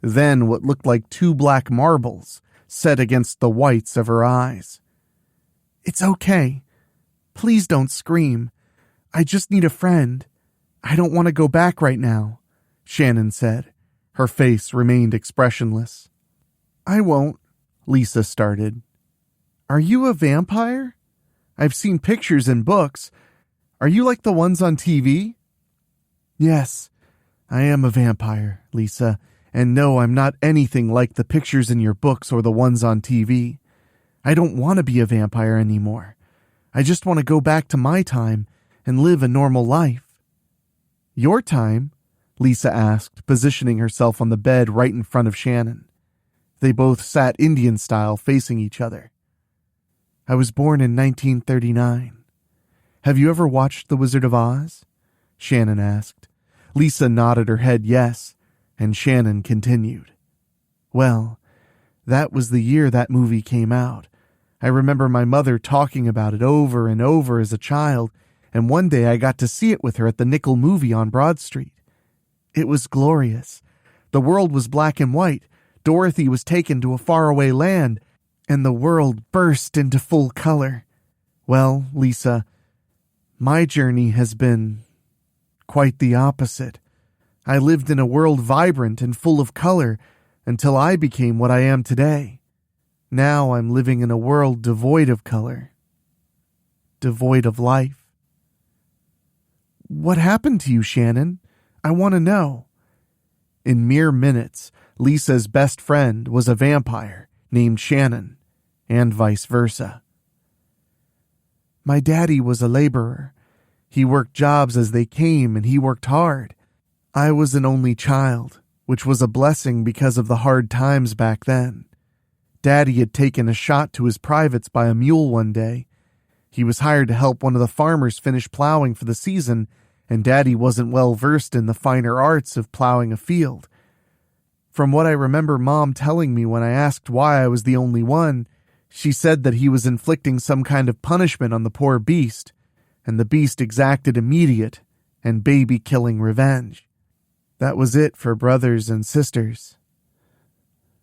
then what looked like two black marbles set against the whites of her eyes. "It's okay. Please don't scream. I just need a friend. I don't want to go back right now," Shannon said. Her face remained expressionless. "I won't," Lisa started. "Are you a vampire? I've seen pictures in books. Are you like the ones on TV?" "Yes, I am a vampire, Lisa, and no, I'm not anything like the pictures in your books or the ones on TV. I don't want to be a vampire anymore. I just want to go back to my time and live a normal life." "Your time?" Lisa asked, positioning herself on the bed right in front of Shannon. They both sat Indian style facing each other. "I was born in 1939. Have you ever watched The Wizard of Oz?" Shannon asked. Lisa nodded her head yes, and Shannon continued. Well, that was the year that movie came out. I remember my mother talking about it over and over as a child, and one day I got to see it with her at the Nickel Movie on Broad Street. It was glorious. The world was black and white. Dorothy was taken to a faraway land, and the world burst into full color. Well, Lisa, my journey has been quite the opposite. I lived in a world vibrant and full of color until I became what I am today. Now I'm living in a world devoid of color, devoid of life. What happened to you, Shannon? I want to know. In mere minutes, Lisa's best friend was a vampire named Shannon, and vice versa. My daddy was a laborer. He worked jobs as they came, and he worked hard. I was an only child, which was a blessing because of the hard times back then. Daddy had taken a shot to his privates by a mule one day. He was hired to help one of the farmers finish plowing for the season, and Daddy wasn't well versed in the finer arts of plowing a field. From what I remember Mom telling me when I asked why I was the only one, she said that he was inflicting some kind of punishment on the poor beast, and the beast exacted immediate and baby-killing revenge. That was it for brothers and sisters.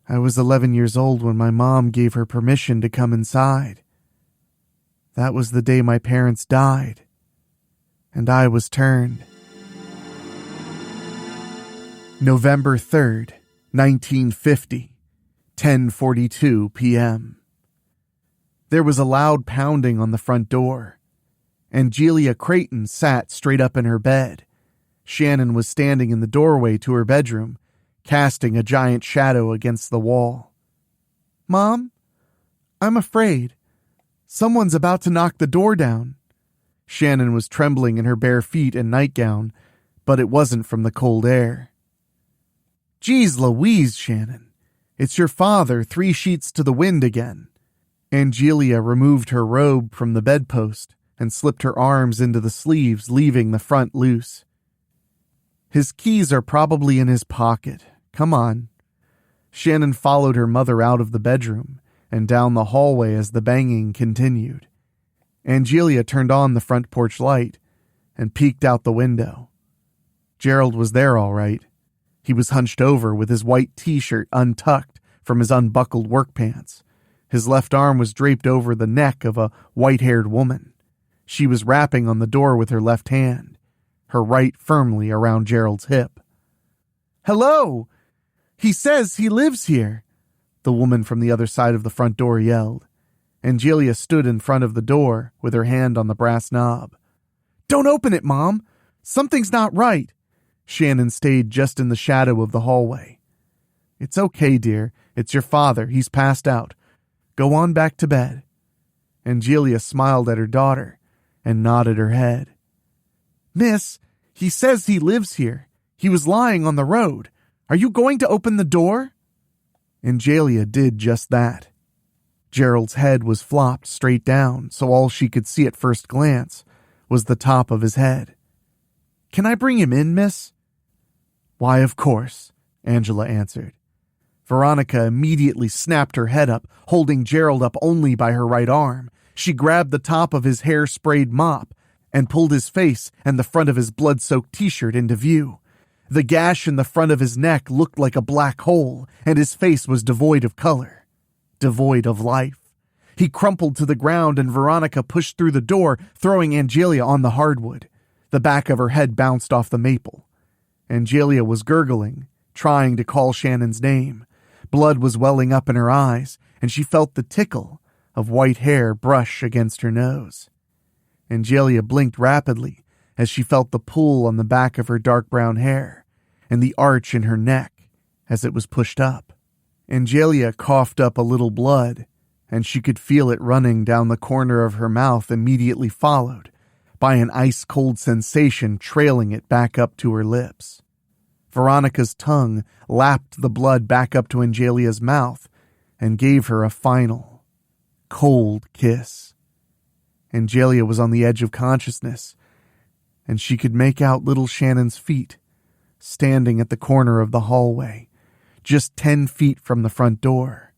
I was 11 years old when my mom gave her permission to come inside. That was the day my parents died, and I was turned. November 3rd, 1950, 10:42 p.m. There was a loud pounding on the front door. Angelia Creighton sat straight up in her bed. Shannon was standing in the doorway to her bedroom, casting a giant shadow against the wall. "Mom, I'm afraid. Someone's about to knock the door down." Shannon was trembling in her bare feet and nightgown, but it wasn't from the cold air. "Geez Louise, Shannon. It's your father, 3 sheets to the wind again." Angelia removed her robe from the bedpost and slipped her arms into the sleeves, leaving the front loose. "His keys are probably in his pocket. Come on." Shannon followed her mother out of the bedroom and down the hallway as the banging continued. Angelia turned on the front porch light and peeked out the window. Gerald was there all right. He was hunched over with his white t-shirt untucked from his unbuckled work pants. His left arm was draped over the neck of a white-haired woman. She was rapping on the door with her left hand, her right firmly around Gerald's hip. "Hello! He says he lives here," the woman from the other side of the front door yelled. Angelia stood in front of the door with her hand on the brass knob. "Don't open it, Mom! Something's not right!" Shannon stayed just in the shadow of the hallway. "It's okay, dear. It's your father. He's passed out. Go on back to bed." Angelia smiled at her daughter and nodded her head. "Miss, he says he lives here. He was lying on the road. Are you going to open the door?" Angelia did just that. Gerald's head was flopped straight down, so all she could see at first glance was the top of his head. "Can I bring him in, miss?" "Why, of course," Angela answered. Veronica immediately snapped her head up, holding Gerald up only by her right arm. She grabbed the top of his hair-sprayed mop and pulled his face and the front of his blood-soaked t-shirt into view. The gash in the front of his neck looked like a black hole, and his face was devoid of color, devoid of life. He crumpled to the ground, and Veronica pushed through the door, throwing Angelia on the hardwood. The back of her head bounced off the maple. Angelia was gurgling, trying to call Shannon's name. Blood was welling up in her eyes, and she felt the tickle of white hair brush against her nose. Angelia blinked rapidly as she felt the pull on the back of her dark brown hair and the arch in her neck as it was pushed up. Angelia coughed up a little blood, and she could feel it running down the corner of her mouth, immediately followed by an ice-cold sensation trailing it back up to her lips. Veronica's tongue lapped the blood back up to Angelia's mouth and gave her a final, cold kiss. Angelia was on the edge of consciousness, and she could make out little Shannon's feet, standing at the corner of the hallway, just 10 feet from the front door.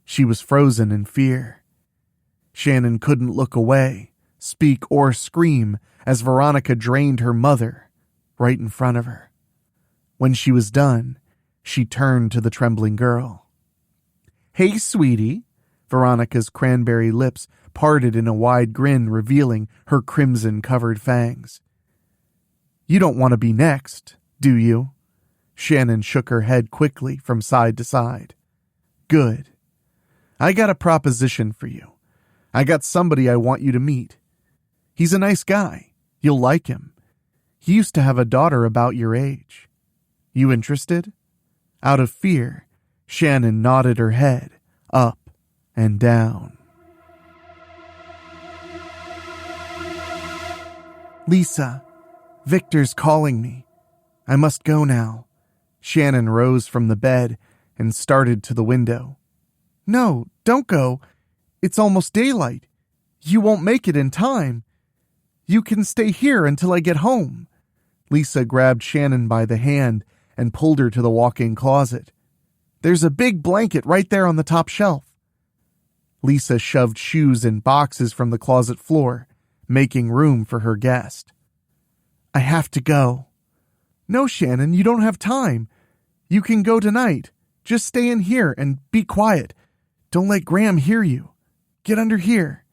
She was frozen in fear. Shannon couldn't look away, speak, or scream as Veronica drained her mother right in front of her. When she was done, she turned to the trembling girl. "Hey, sweetie." Veronica's cranberry lips parted in a wide grin, revealing her crimson-covered fangs. "You don't want to be next, do you?" Shannon shook her head quickly from side to side. "Good. I got a proposition for you. I got somebody I want you to meet. He's a nice guy. You'll like him. He used to have a daughter about your age. You interested?" Out of fear, Shannon nodded her head, up and down. "Lisa, Victor's calling me. I must go now." Shannon rose from the bed and started to the window. "No, don't go. It's almost daylight. You won't make it in time. You can stay here until I get home." Lisa grabbed Shannon by the hand and pulled her to the walk-in closet. "There's a big blanket right there on the top shelf." Lisa shoved shoes and boxes from the closet floor, making room for her guest. "I have to go." "No, Shannon, you don't have time. You can go tonight. Just stay in here and be quiet. Don't let Graham hear you. Get under here."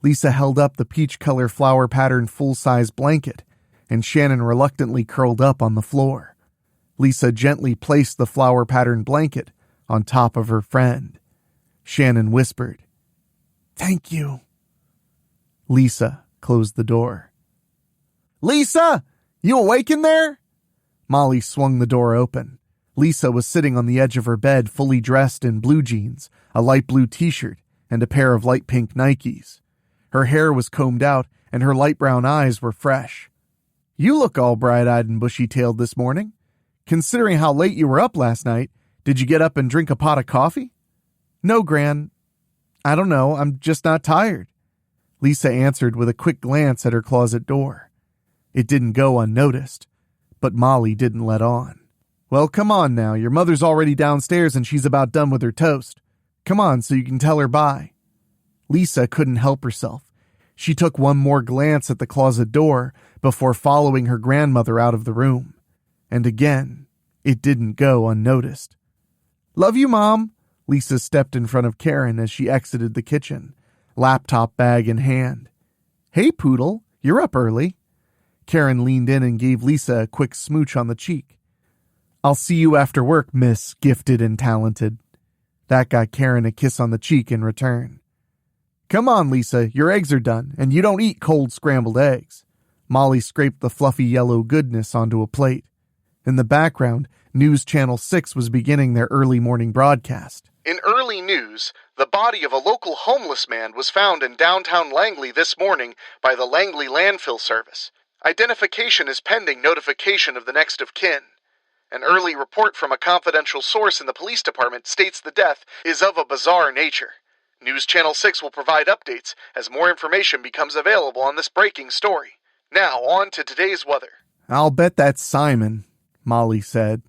Lisa held up the peach-color flower-patterned full-size blanket, and Shannon reluctantly curled up on the floor. Lisa gently placed the flower-patterned blanket on top of her friend. Shannon whispered, "Thank you." Lisa closed the door. "Lisa! You awake in there?" Molly swung the door open. Lisa was sitting on the edge of her bed, fully dressed in blue jeans, a light blue t-shirt, and a pair of light pink Nikes. Her hair was combed out, and her light brown eyes were fresh. "You look all bright-eyed and bushy-tailed this morning. Considering how late you were up last night, did you get up and drink a pot of coffee?" "No, Gran. I don't know. I'm just not tired." Lisa answered with a quick glance at her closet door. It didn't go unnoticed, but Molly didn't let on. "Well, come on now. Your mother's already downstairs and she's about done with her toast. Come on so you can tell her bye." Lisa couldn't help herself. She took one more glance at the closet door before following her grandmother out of the room. And again, it didn't go unnoticed. "Love you, Mom." Lisa stepped in front of Karen as she exited the kitchen, laptop bag in hand. "Hey, Poodle, you're up early." Karen leaned in and gave Lisa a quick smooch on the cheek. "I'll see you after work, Miss Gifted and Talented." That got Karen a kiss on the cheek in return. "Come on, Lisa, your eggs are done, and you don't eat cold scrambled eggs." Molly scraped the fluffy yellow goodness onto a plate. In the background, News Channel 6 was beginning their early morning broadcast. In early news, the body of a local homeless man was found in downtown Langley this morning by the Langley Landfill Service. Identification is pending notification of the next of kin. An early report from a confidential source in the police department states the death is of a bizarre nature. News Channel 6 will provide updates as more information becomes available on this breaking story. Now, on to today's weather. "I'll bet that's Simon," Molly said.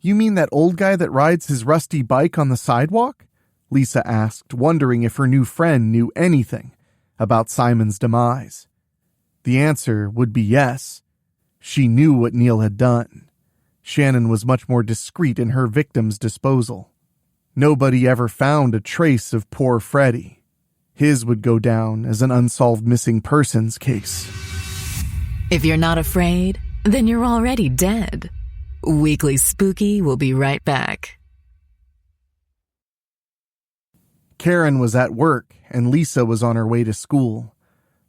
"You mean that old guy that rides his rusty bike on the sidewalk?" Lisa asked, wondering if her new friend knew anything about Simon's demise. The answer would be yes. She knew what Neil had done. Shannon was much more discreet in her victim's disposal. Nobody ever found a trace of poor Freddie. His would go down as an unsolved missing persons case. If you're not afraid, then you're already dead. Weekly Spooky will be right back. Karen was at work, and Lisa was on her way to school.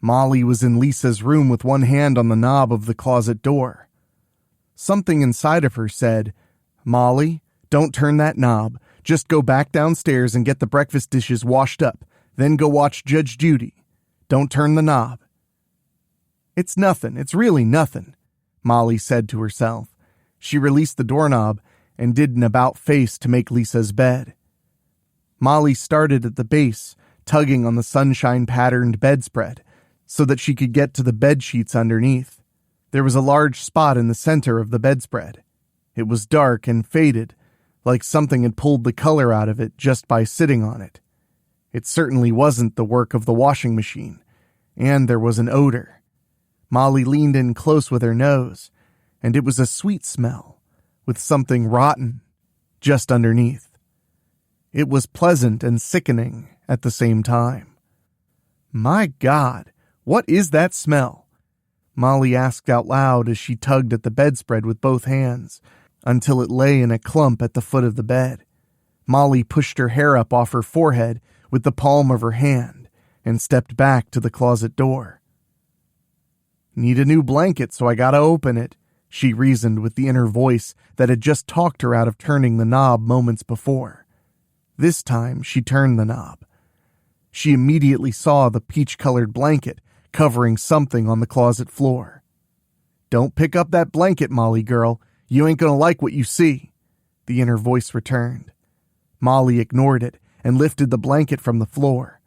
Molly was in Lisa's room with one hand on the knob of the closet door. Something inside of her said, "Molly, don't turn that knob. Just go back downstairs and get the breakfast dishes washed up. Then go watch Judge Judy. Don't turn the knob." "It's nothing. It's really nothing," Molly said to herself. She released the doorknob and did an about-face to make Lisa's bed. Molly started at the base, tugging on the sunshine-patterned bedspread so that she could get to the bed sheets underneath. There was a large spot in the center of the bedspread. It was dark and faded, like something had pulled the color out of it just by sitting on it. It certainly wasn't the work of the washing machine, and there was an odor. Molly leaned in close with her nose, and it was a sweet smell, with something rotten just underneath. It was pleasant and sickening at the same time. My God, what is that smell? Molly asked out loud as she tugged at the bedspread with both hands, until it lay in a clump at the foot of the bed. Molly pushed her hair up off her forehead with the palm of her hand and stepped back to the closet door. Need a new blanket, so I gotta open it, she reasoned with the inner voice that had just talked her out of turning the knob moments before. This time, she turned the knob. She immediately saw the peach-colored blanket covering something on the closet floor. Don't pick up that blanket, Molly girl. You ain't gonna like what you see, the inner voice returned. Molly ignored it and lifted the blanket from the floor.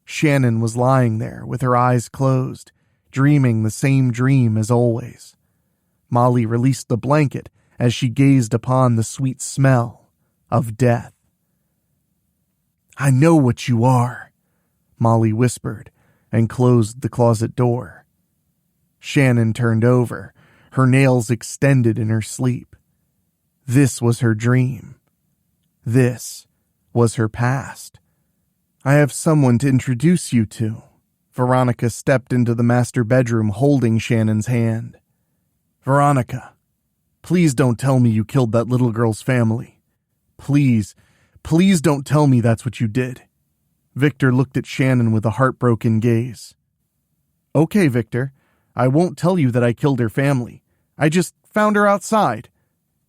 Shannon was lying there with her eyes closed, dreaming the same dream as always. Molly released the blanket as she gazed upon the sweet smell of death. I know what you are, Molly whispered and closed the closet door. Shannon turned over, her nails extended in her sleep. This was her dream. This was her past. I have someone to introduce you to. Veronica stepped into the master bedroom holding Shannon's hand. Veronica, please don't tell me you killed that little girl's family. Please don't tell me that's what you did. Victor looked at Shannon with a heartbroken gaze. Okay, Victor, I won't tell you that I killed her family. I just found her outside.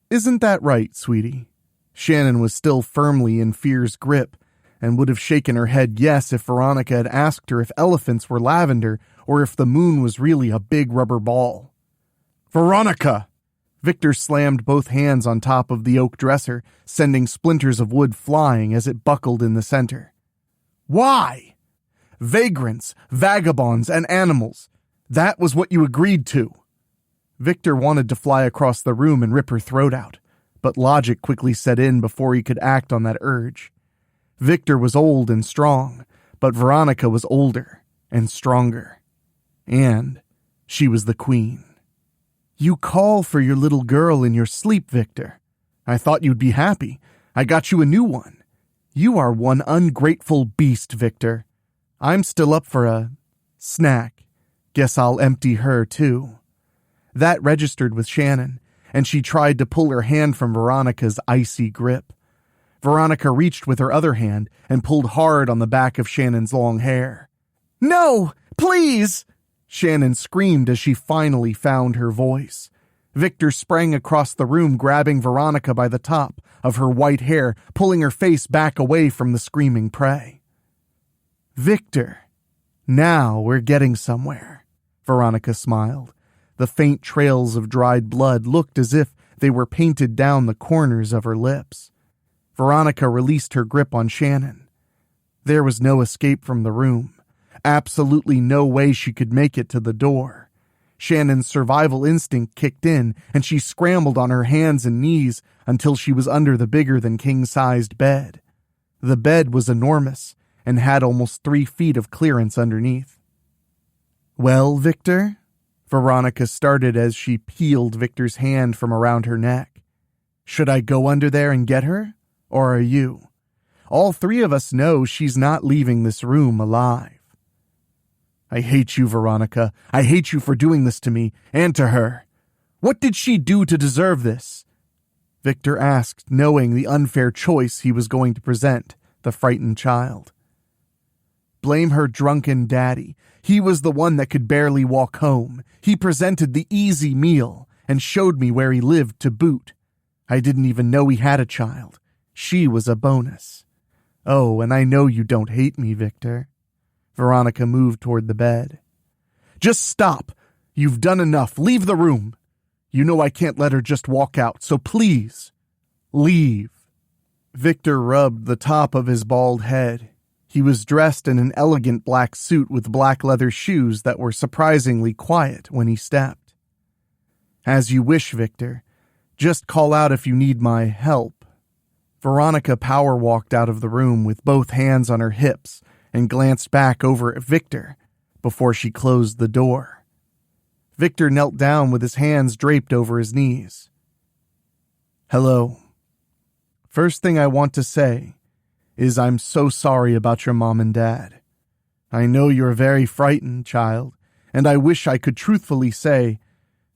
Isn't that right, sweetie? Shannon was still firmly in Fear's grip and would have shaken her head yes if Veronica had asked her if elephants were lavender or if the moon was really a big rubber ball. Veronica! Victor slammed both hands on top of the oak dresser, sending splinters of wood flying as it buckled in the center. Why? Vagrants, vagabonds, and animals. That was what you agreed to. Victor wanted to fly across the room and rip her throat out, but logic quickly set in before he could act on that urge. Victor was old and strong, but Veronica was older and stronger. And she was the queen. You call for your little girl in your sleep, Victor. I thought you'd be happy. I got you a new one. You are one ungrateful beast, Victor. I'm still up for a snack. Guess I'll empty her, too. That registered with Shannon, and she tried to pull her hand from Veronica's icy grip. Veronica reached with her other hand and pulled hard on the back of Shannon's long hair. No, please! Shannon screamed as she finally found her voice. Victor sprang across the room, grabbing Veronica by the top of her white hair, pulling her face back away from the screaming prey. Victor, now we're getting somewhere, Veronica smiled. The faint trails of dried blood looked as if they were painted down the corners of her lips. Veronica released her grip on Shannon. There was no escape from the room. Absolutely no way she could make it to the door. Shannon's survival instinct kicked in, and she scrambled on her hands and knees until she was under the bigger-than-king-sized bed. The bed was enormous and had almost 3 feet of clearance underneath. Well, Victor? Veronica started as she peeled Victor's hand from around her neck. Should I go under there and get her? Or are you? All 3 of us know she's not leaving this room alive. I hate you, Veronica. I hate you for doing this to me and to her. What did she do to deserve this? Victor asked, knowing the unfair choice he was going to present the frightened child. Blame her drunken daddy. He was the one that could barely walk home. He presented the easy meal and showed me where he lived to boot. I didn't even know he had a child. She was a bonus. Oh, and I know you don't hate me, Victor. Veronica moved toward the bed. Just stop. You've done enough. Leave the room. You know I can't let her just walk out, so please, leave. Victor rubbed the top of his bald head. He was dressed in an elegant black suit with black leather shoes that were surprisingly quiet when he stepped. As you wish, Victor. Just call out if you need my help. Veronica power walked out of the room with both hands on her hips and glanced back over at Victor before she closed the door. Victor knelt down with his hands draped over his knees. "Hello. First thing I want to say is I'm so sorry about your mom and dad. I know you're very frightened, child, and I wish I could truthfully say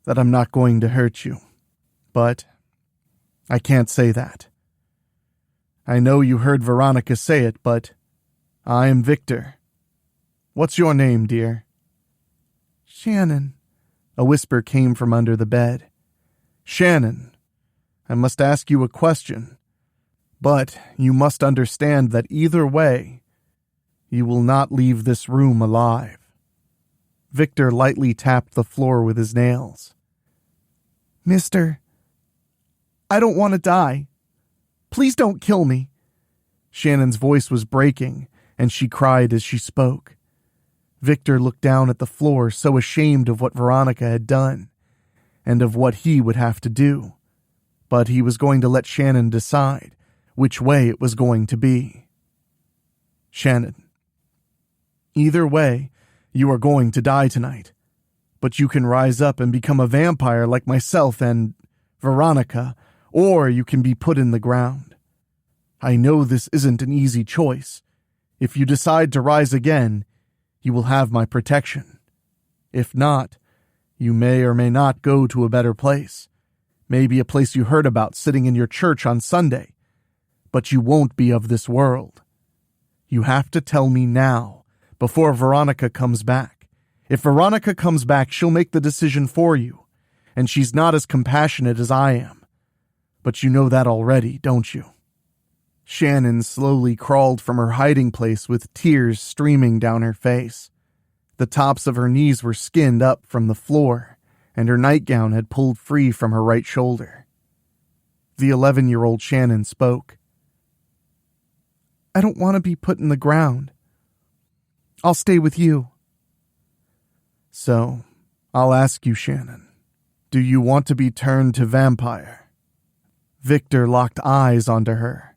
that I'm not going to hurt you. But I can't say that. I know you heard Veronica say it, but I am Victor. What's your name, dear?" "Shannon," a whisper came from under the bed. "Shannon, I must ask you a question, but you must understand that either way, you will not leave this room alive." Victor lightly tapped the floor with his nails. "Mister, I don't want to die. Please don't kill me." Shannon's voice was breaking, and she cried as she spoke. Victor looked down at the floor, so ashamed of what Veronica had done, and of what he would have to do. But he was going to let Shannon decide which way it was going to be. "Shannon, either way, you are going to die tonight. But you can rise up and become a vampire like myself and Veronica, or you can be put in the ground. I know this isn't an easy choice. If you decide to rise again, you will have my protection. If not, you may or may not go to a better place. Maybe a place you heard about sitting in your church on Sunday. But you won't be of this world. You have to tell me now, before Veronica comes back. If Veronica comes back, she'll make the decision for you, and she's not as compassionate as I am. But you know that already, don't you?" Shannon slowly crawled from her hiding place with tears streaming down her face. The tops of her knees were skinned up from the floor, and her nightgown had pulled free from her right shoulder. The 11-year-old Shannon spoke. "I don't want to be put in the ground. I'll stay with you." "So, I'll ask you, Shannon, do you want to be turned to vampire?" Victor locked eyes onto her.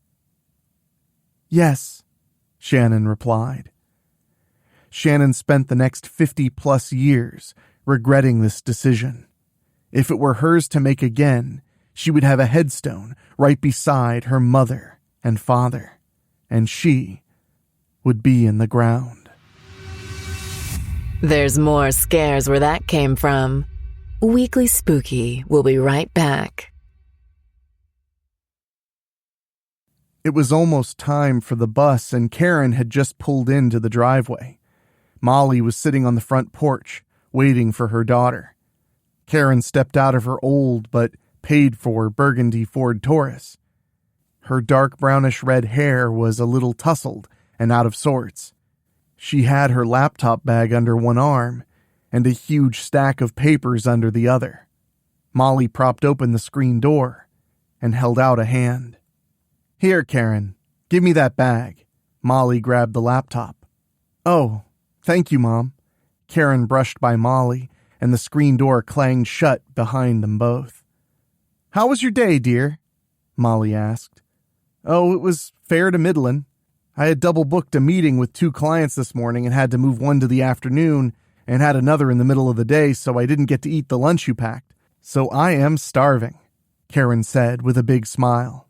"Yes," Shannon replied. Shannon spent the next 50-plus years regretting this decision. If it were hers to make again, she would have a headstone right beside her mother and father, and she would be in the ground. There's more scares where that came from. Weekly Spooky will be right back. It was almost time for the bus, and Karen had just pulled into the driveway. Molly was sitting on the front porch, waiting for her daughter. Karen stepped out of her old but paid-for burgundy Ford Taurus. Her dark brownish-red hair was a little tousled and out of sorts. She had her laptop bag under one arm and a huge stack of papers under the other. Molly propped open the screen door and held out a hand. "Here, Karen, give me that bag." Molly grabbed the laptop. "Oh, thank you, Mom." Karen brushed by Molly, and the screen door clanged shut behind them both. "How was your day, dear?" Molly asked. "Oh, it was fair to middlin'. I had double-booked a meeting with 2 clients this morning and had to move one to the afternoon and had another in the middle of the day, so I didn't get to eat the lunch you packed. So I am starving," Karen said with a big smile.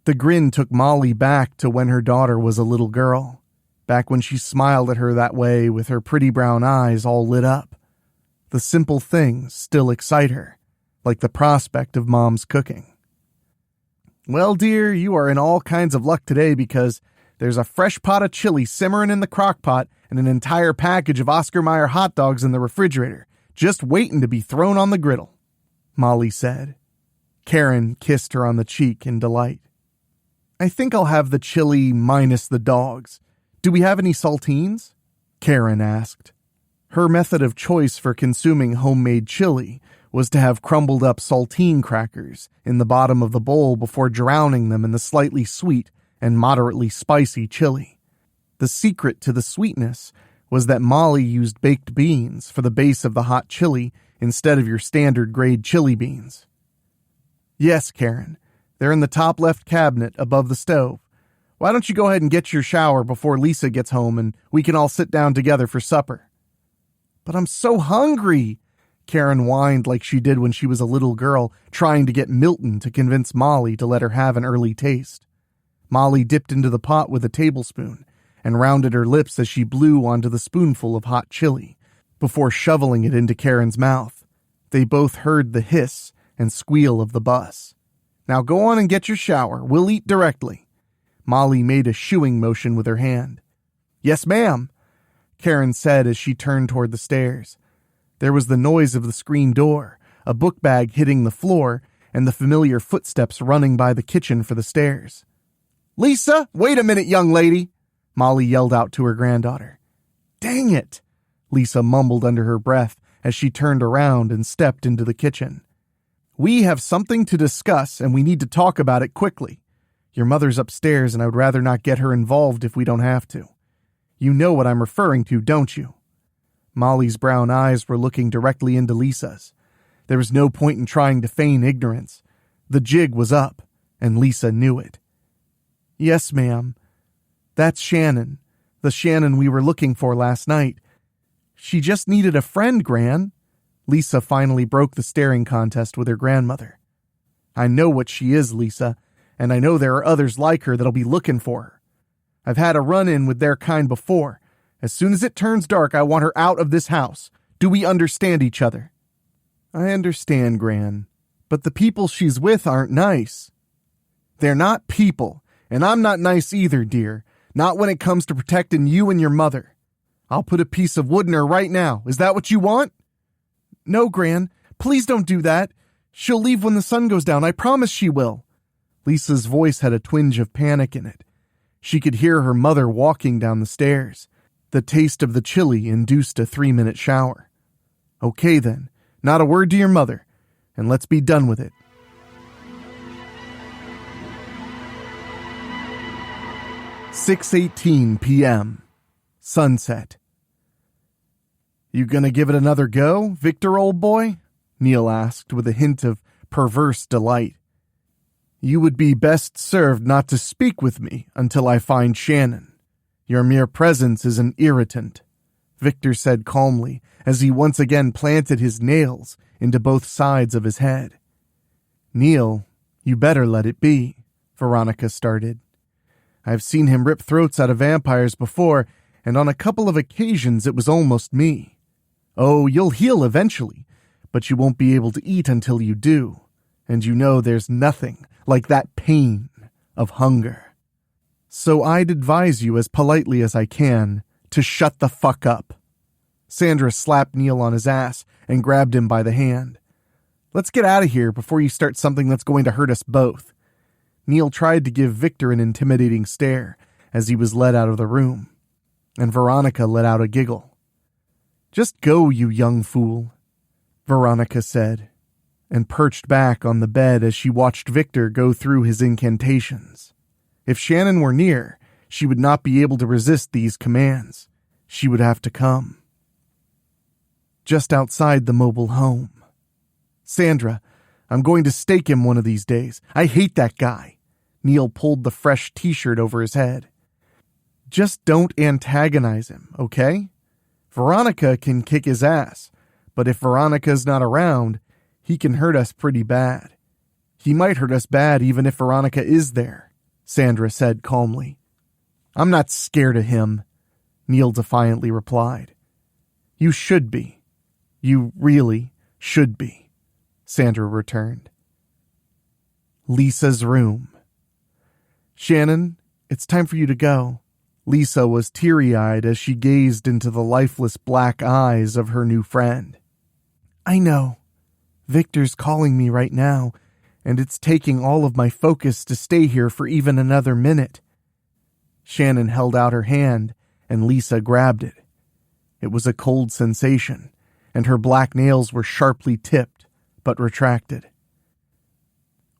The grin took Molly back to when her daughter was a little girl, back when she smiled at her that way with her pretty brown eyes all lit up. The simple things still excite her, like the prospect of Mom's cooking. "Well, dear, you are in all kinds of luck today because there's a fresh pot of chili simmering in the crock pot and an entire package of Oscar Mayer hot dogs in the refrigerator, just waiting to be thrown on the griddle," Molly said. Karen kissed her on the cheek in delight. "I think I'll have the chili minus the dogs. Do we have any saltines?" Karen asked. Her method of choice for consuming homemade chili was to have crumbled up saltine crackers in the bottom of the bowl before drowning them in the slightly sweet and moderately spicy chili. The secret to the sweetness was that Molly used baked beans for the base of the hot chili instead of your standard grade chili beans. "Yes, Karen, They're in the top left cabinet above the stove. Why don't you go ahead and get your shower before Lisa gets home and we can all sit down together for supper? But I'm so hungry, Karen whined like she did when she was a little girl, trying to get Milton to convince Molly to let her have an early taste. Molly dipped into the pot with a tablespoon and rounded her lips as she blew onto the spoonful of hot chili before shoveling it into Karen's mouth. They both heard the hiss and squeal of the bus. Now go on and get your shower. We'll eat directly. Molly made a shooing motion with her hand. Yes, ma'am, Karen said as she turned toward the stairs. There was the noise of the screen door, a book bag hitting the floor, and the familiar footsteps running by the kitchen for the stairs. Lisa, wait a minute, young lady, Molly yelled out to her granddaughter. Dang it, Lisa mumbled under her breath as she turned around and stepped into the kitchen. We have something to discuss and we need to talk about it quickly. Your mother's upstairs and I would rather not get her involved if we don't have to. You know what I'm referring to, don't you? Molly's brown eyes were looking directly into Lisa's. There was no point in trying to feign ignorance. The jig was up, and Lisa knew it. Yes, ma'am. That's Shannon, the Shannon we were looking for last night. She just needed a friend, Gran. Lisa finally broke the staring contest with her grandmother. I know what she is, Lisa, and I know there are others like her that'll be looking for her. I've had a run-in with their kind before. As soon as it turns dark, I want her out of this house. Do we understand each other? I understand, Gran, but the people she's with aren't nice. They're not people, and I'm not nice either, dear. Not when it comes to protecting you and your mother. I'll put a piece of wood in her right now. Is that what you want? No, Gran. Please don't do that. She'll leave when the sun goes down. I promise she will. Lisa's voice had a twinge of panic in it. She could hear her mother walking down the stairs. The taste of the chili induced a 3-minute shower. Okay then, not a word to your mother, and let's be done with it. "6:18 p.m. Sunset. You gonna give it another go, Victor, old boy? Neil asked with a hint of perverse delight. You would be best served not to speak with me until I find Shannon. Your mere presence is an irritant, Victor said calmly as he once again planted his nails into both sides of his head. Neil, you better let it be, Veronica started. I've seen him rip throats out of vampires before, and on a couple of occasions it was almost me. Oh, you'll heal eventually, but you won't be able to eat until you do, and you know there's nothing like that pain of hunger. So I'd advise you as politely as I can to shut the fuck up. Sandra slapped Neil on his ass and grabbed him by the hand. Let's get out of here before you start something that's going to hurt us both. Neil tried to give Victor an intimidating stare as he was led out of the room, and Veronica let out a giggle. Just go, you young fool, Veronica said, and perched back on the bed as she watched Victor go through his incantations. If Shannon were near, she would not be able to resist these commands. She would have to come. Just outside the mobile home. Sandra, I'm going to stake him one of these days. I hate that guy. Neil pulled the fresh t-shirt over his head. Just don't antagonize him, okay? Veronica can kick his ass, but if Veronica's not around, he can hurt us pretty bad. He might hurt us bad even if Veronica is there, Sandra said calmly. I'm not scared of him, Neil defiantly replied. You should be. You really should be, Sandra returned. Lisa's room. Shannon, it's time for you to go. Lisa was teary-eyed as she gazed into the lifeless black eyes of her new friend. I know. Victor's calling me right now, and it's taking all of my focus to stay here for even another minute. Shannon held out her hand, and Lisa grabbed it. It was a cold sensation, and her black nails were sharply tipped, but retracted.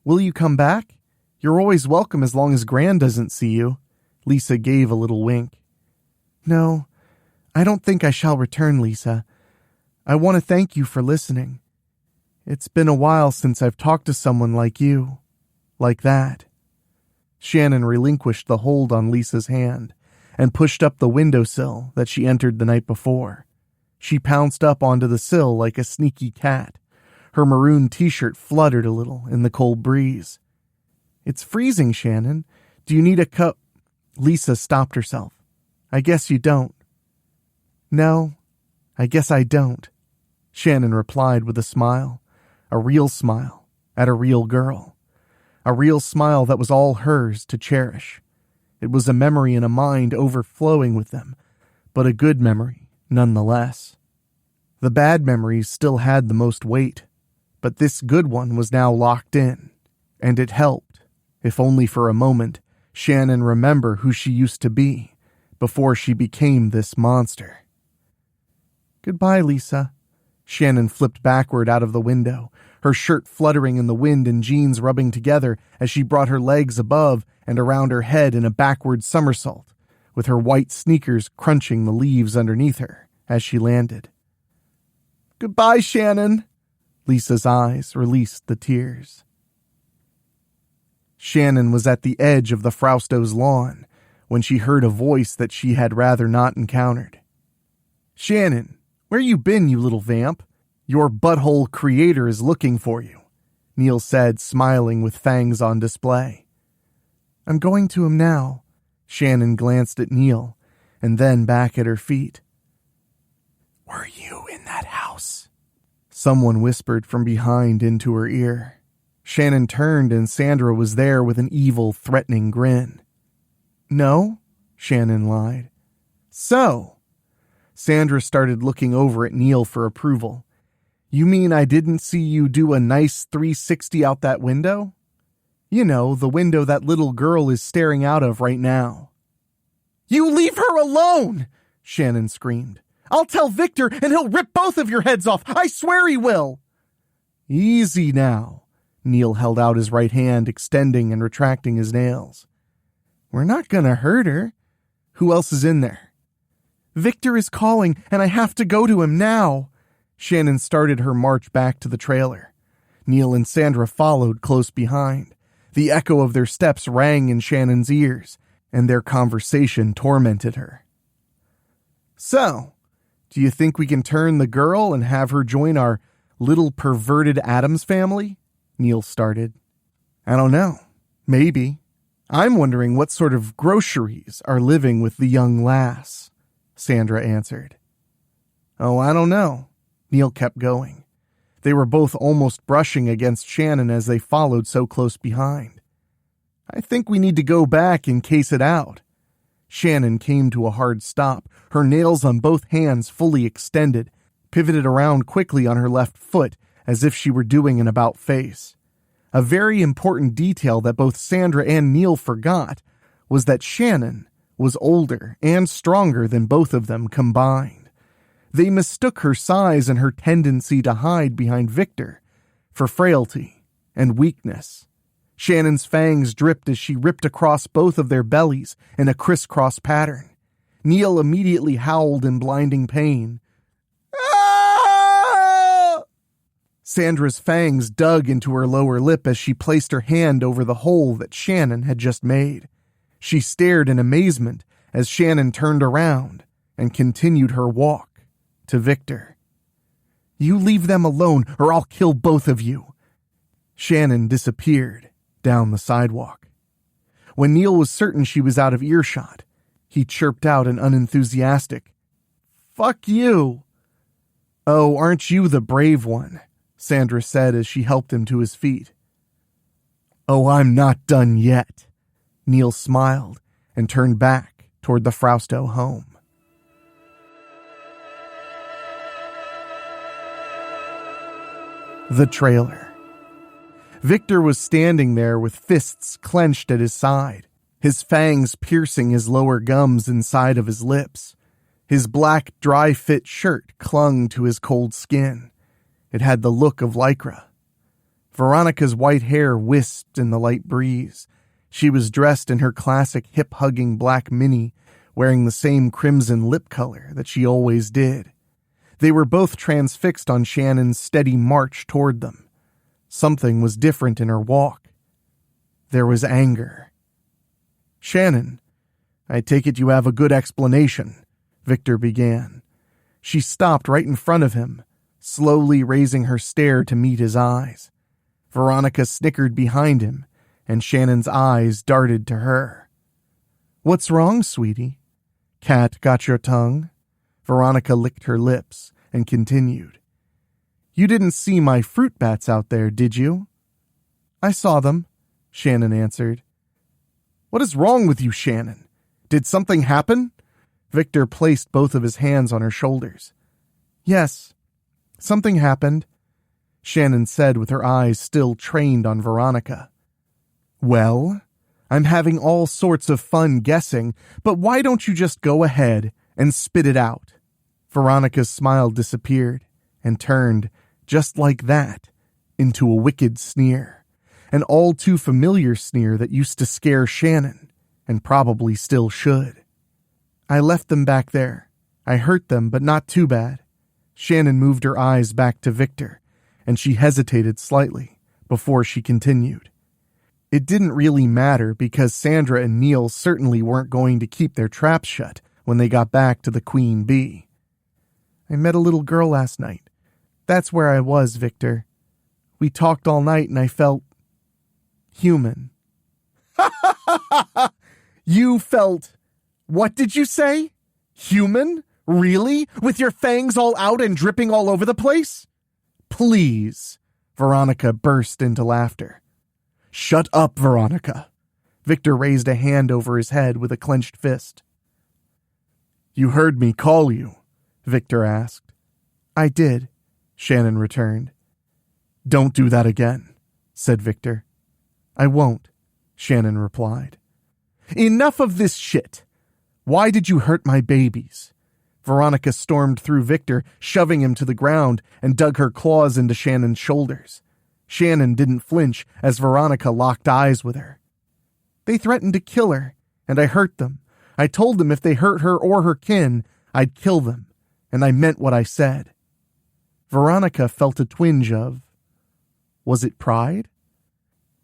Will you come back? You're always welcome as long as Gran doesn't see you. Lisa gave a little wink. No, I don't think I shall return, Lisa. I want to thank you for listening. It's been a while since I've talked to someone like you. like that. Shannon relinquished the hold on Lisa's hand and pushed up the windowsill that she entered the night before. She pounced up onto the sill like a sneaky cat. Her maroon t-shirt fluttered a little in the cold breeze. "It's freezing, Shannon. Do you need a cup?" Lisa stopped herself. "I guess you don't." "No, I guess I don't," Shannon replied with a smile. A real smile at a real girl. A real smile that was all hers to cherish. It was a memory in a mind overflowing with them, but a good memory nonetheless. The bad memories still had the most weight, but this good one was now locked in, and it helped, if only for a moment, Shannon remember who she used to be before she became this monster. "Goodbye, Lisa." Shannon flipped backward out of the window, her shirt fluttering in the wind and jeans rubbing together as she brought her legs above and around her head in a backward somersault, with her white sneakers crunching the leaves underneath her as she landed. "Goodbye, Shannon." Lisa's eyes released the tears. Shannon was at the edge of the Frausto's lawn when she heard a voice that she had rather not encountered. "Shannon, where you been, you little vamp? Your butthole creator is looking for you," Neil said, smiling with fangs on display. "I'm going to him now." Shannon glanced at Neil and then back at her feet. "Were you in that house?" Someone whispered from behind into her ear. Shannon turned and Sandra was there with an evil, threatening grin. "No," Shannon lied. "So?" Sandra started looking over at Neil for approval. "You mean I didn't see you do a nice 360 out that window? You know, the window that little girl is staring out of right now." "You leave her alone!" Shannon screamed. "I'll tell Victor and he'll rip both of your heads off. I swear he will." "Easy now." Neil held out his right hand, extending and retracting his nails. "We're not gonna hurt her. Who else is in there?" "Victor is calling and I have to go to him now." Shannon started her march back to the trailer. Neil and Sandra followed close behind. The echo of their steps rang in Shannon's ears, and their conversation tormented her. "So, do you think we can turn the girl and have her join our little perverted Addams family?" Neil started. "I don't know. Maybe. I'm wondering what sort of groceries are living with the young lass," Sandra answered. "Oh, I don't know." Neil kept going. They were both almost brushing against Shannon as they followed so close behind. "I think we need to go back and case it out." Shannon came to a hard stop, her nails on both hands fully extended, pivoted around quickly on her left foot as if she were doing an about-face. A very important detail that both Sandra and Neil forgot was that Shannon was older and stronger than both of them combined. They mistook her size and her tendency to hide behind Victor for frailty and weakness. Shannon's fangs dripped as she ripped across both of their bellies in a crisscross pattern. Neil immediately howled in blinding pain. "Ah!" Sandra's fangs dug into her lower lip as she placed her hand over the hole that Shannon had just made. She stared in amazement as Shannon turned around and continued her walk to Victor. "You leave them alone or I'll kill both of you." Shannon disappeared down the sidewalk. When Neil was certain she was out of earshot, he chirped out an unenthusiastic, "Fuck you." "Oh, aren't you the brave one?" Sandra said as she helped him to his feet. "Oh, I'm not done yet." Neil smiled and turned back toward the Frausto home. The trailer. Victor was standing there with fists clenched at his side, his fangs piercing his lower gums inside of his lips. His black, dry-fit shirt clung to his cold skin. It had the look of lycra. Veronica's white hair whisked in the light breeze. She was dressed in her classic hip-hugging black mini, wearing the same crimson lip color that she always did. They were both transfixed on Shannon's steady march toward them. Something was different in her walk. There was anger. "Shannon, I take it you have a good explanation," Victor began. She stopped right in front of him, slowly raising her stare to meet his eyes. Veronica snickered behind him, and Shannon's eyes darted to her. "What's wrong, sweetie? Cat got your tongue?" Veronica licked her lips and continued. "You didn't see my fruit bats out there, did you?" "I saw them," Shannon answered. "What is wrong with you, Shannon? Did something happen?" Victor placed both of his hands on her shoulders. "Yes, something happened," Shannon said with her eyes still trained on Veronica. "Well, I'm having all sorts of fun guessing, but why don't you just go ahead and spit it out?" Veronica's smile disappeared and turned, just like that, into a wicked sneer. An all too familiar sneer that used to scare Shannon, and probably still should. "I left them back there. I hurt them, but not too bad." Shannon moved her eyes back to Victor, and she hesitated slightly before she continued. It didn't really matter because Sandra and Neil certainly weren't going to keep their traps shut when they got back to the Queen Bee. "I met a little girl last night. That's where I was, Victor. We talked all night and I felt human." "You felt, what did you say? Human? Really? With your fangs all out and dripping all over the place?" "Please." Veronica burst into laughter. "Shut up, Veronica." Victor raised a hand over his head with a clenched fist. "You heard me call you?" Victor asked. "I did," Shannon returned. "Don't do that again," said Victor. "I won't," Shannon replied. "Enough of this shit. Why did you hurt my babies?" Veronica stormed through Victor, shoving him to the ground, and dug her claws into Shannon's shoulders. Shannon didn't flinch as Veronica locked eyes with her. "They threatened to kill her, and I hurt them. I told them if they hurt her or her kin, I'd kill them, and I meant what I said." Veronica felt a twinge of, was it pride?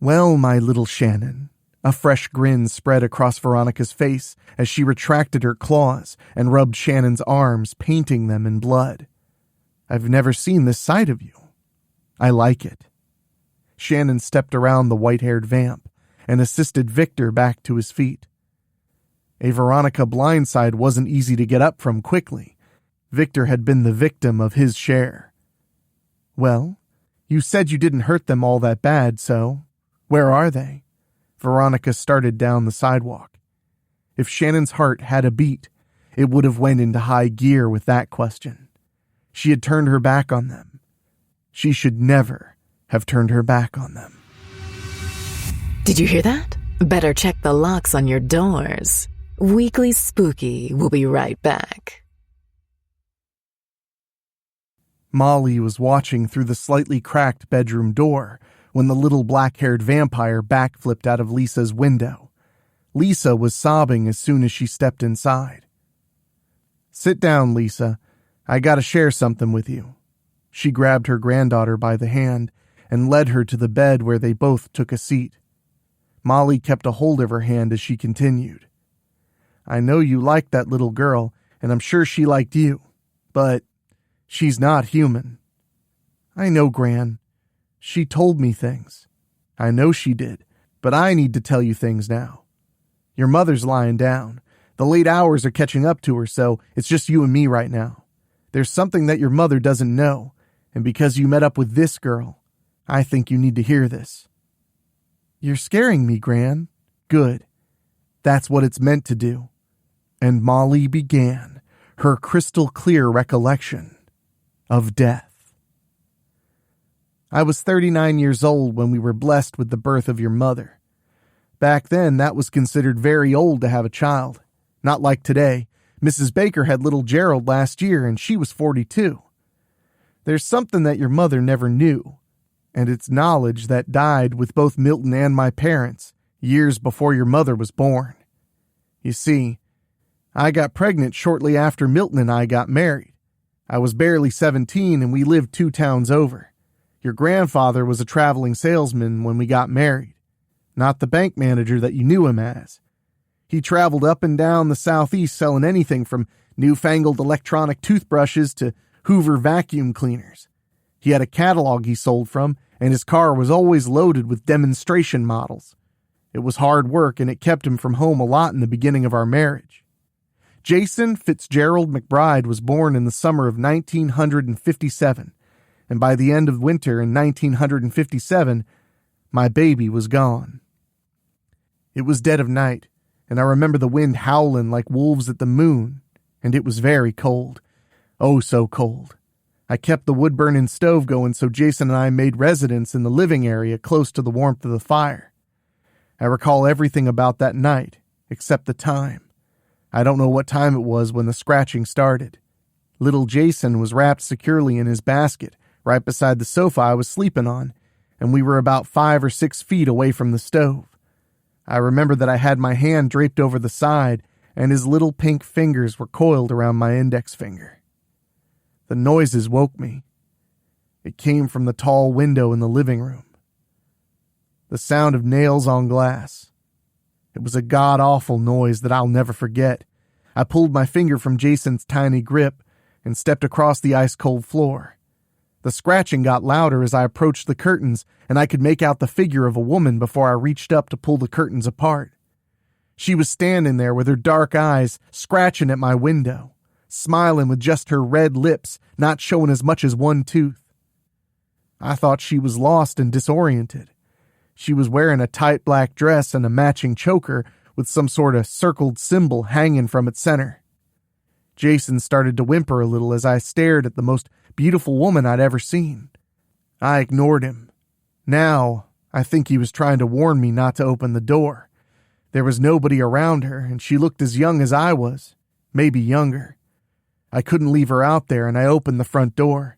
"Well, my little Shannon," a fresh grin spread across Veronica's face as she retracted her claws and rubbed Shannon's arms, painting them in blood. "I've never seen this side of you. I like it." Shannon stepped around the white-haired vamp and assisted Victor back to his feet. A Veronica blindside wasn't easy to get up from quickly. Victor had been the victim of his share. "Well, you said you didn't hurt them all that bad, so where are they?" Veronica started down the sidewalk. If Shannon's heart had a beat, it would have went into high gear with that question. She had turned her back on them. She should never have turned her back on them. Did you hear that? Better check the locks on your doors. Weekly Spooky will be right back. Molly was watching through the slightly cracked bedroom door when the little black-haired vampire backflipped out of Lisa's window. Lisa was sobbing as soon as she stepped inside. "Sit down, Lisa. I gotta share something with you." She grabbed her granddaughter by the hand and led her to the bed where they both took a seat. Molly kept a hold of her hand as she continued. "I know you liked that little girl, and I'm sure she liked you, but she's not human." "I know, Gran. She told me things." "I know she did, but I need to tell you things now. Your mother's lying down. The late hours are catching up to her, so it's just you and me right now. There's something that your mother doesn't know, and because you met up with this girl, I think you need to hear this." "You're scaring me, Gran." "Good. That's what it's meant to do." And Molly began her crystal-clear recollection of death. "I was 39 years old when we were blessed with the birth of your mother. Back then, that was considered very old to have a child. Not like today. Mrs. Baker had little Gerald last year, and she was 42. There's something that your mother never knew, and it's knowledge that died with both Milton and my parents years before your mother was born. You see, I got pregnant shortly after Milton and I got married. I was barely 17 and we lived 2 towns over. Your grandfather was a traveling salesman when we got married. not the bank manager that you knew him as. He traveled up and down the Southeast selling anything from newfangled electronic toothbrushes to Hoover vacuum cleaners. He had a catalog he sold from, and his car was always loaded with demonstration models. It was hard work, and it kept him from home a lot in the beginning of our marriage. Jason Fitzgerald McBride was born in the summer of 1957, and by the end of winter in 1957, my baby was gone. It was dead of night, and I remember the wind howling like wolves at the moon, and it was very cold. Oh, so cold. I kept the wood-burning stove going so Jason and I made residence in the living area close to the warmth of the fire. I recall everything about that night, except the time. I don't know what time it was when the scratching started. Little Jason was wrapped securely in his basket right beside the sofa I was sleeping on, and we were about 5 or 6 feet away from the stove. I remember that I had my hand draped over the side, and his little pink fingers were coiled around my index finger. The noises woke me. It came from the tall window in the living room. The sound of nails on glass. It was a god-awful noise that I'll never forget. I pulled my finger from Jason's tiny grip and stepped across the ice-cold floor. The scratching got louder as I approached the curtains, and I could make out the figure of a woman before I reached up to pull the curtains apart. She was standing there with her dark eyes scratching at my window, smiling with just her red lips not showing as much as one tooth. I thought she was lost and disoriented. She was wearing a tight black dress and a matching choker with some sort of circled symbol hanging from its center. Jason started to whimper a little as I stared at the most beautiful woman I'd ever seen. I ignored him. Now, I think he was trying to warn me not to open the door. There was nobody around her, and she looked as young as I was, maybe younger. I couldn't leave her out there, and I opened the front door.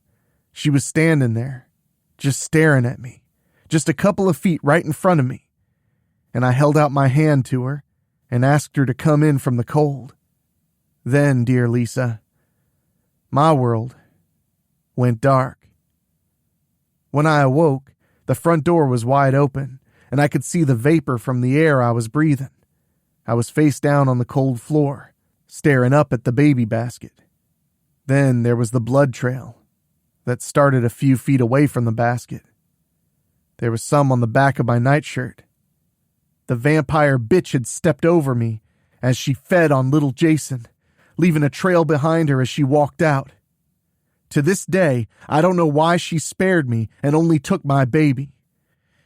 She was standing there, just staring at me, just a couple of feet right in front of me. And I held out my hand to her and asked her to come in from the cold. Then, dear Lisa, my world went dark. When I awoke, the front door was wide open, and I could see the vapor from the air I was breathing. I was face down on the cold floor, staring up at the baby basket. Then there was the blood trail that started a few feet away from the basket. There was some on the back of my nightshirt. The vampire bitch had stepped over me as she fed on little Jason, leaving a trail behind her as she walked out. To this day, I don't know why she spared me and only took my baby.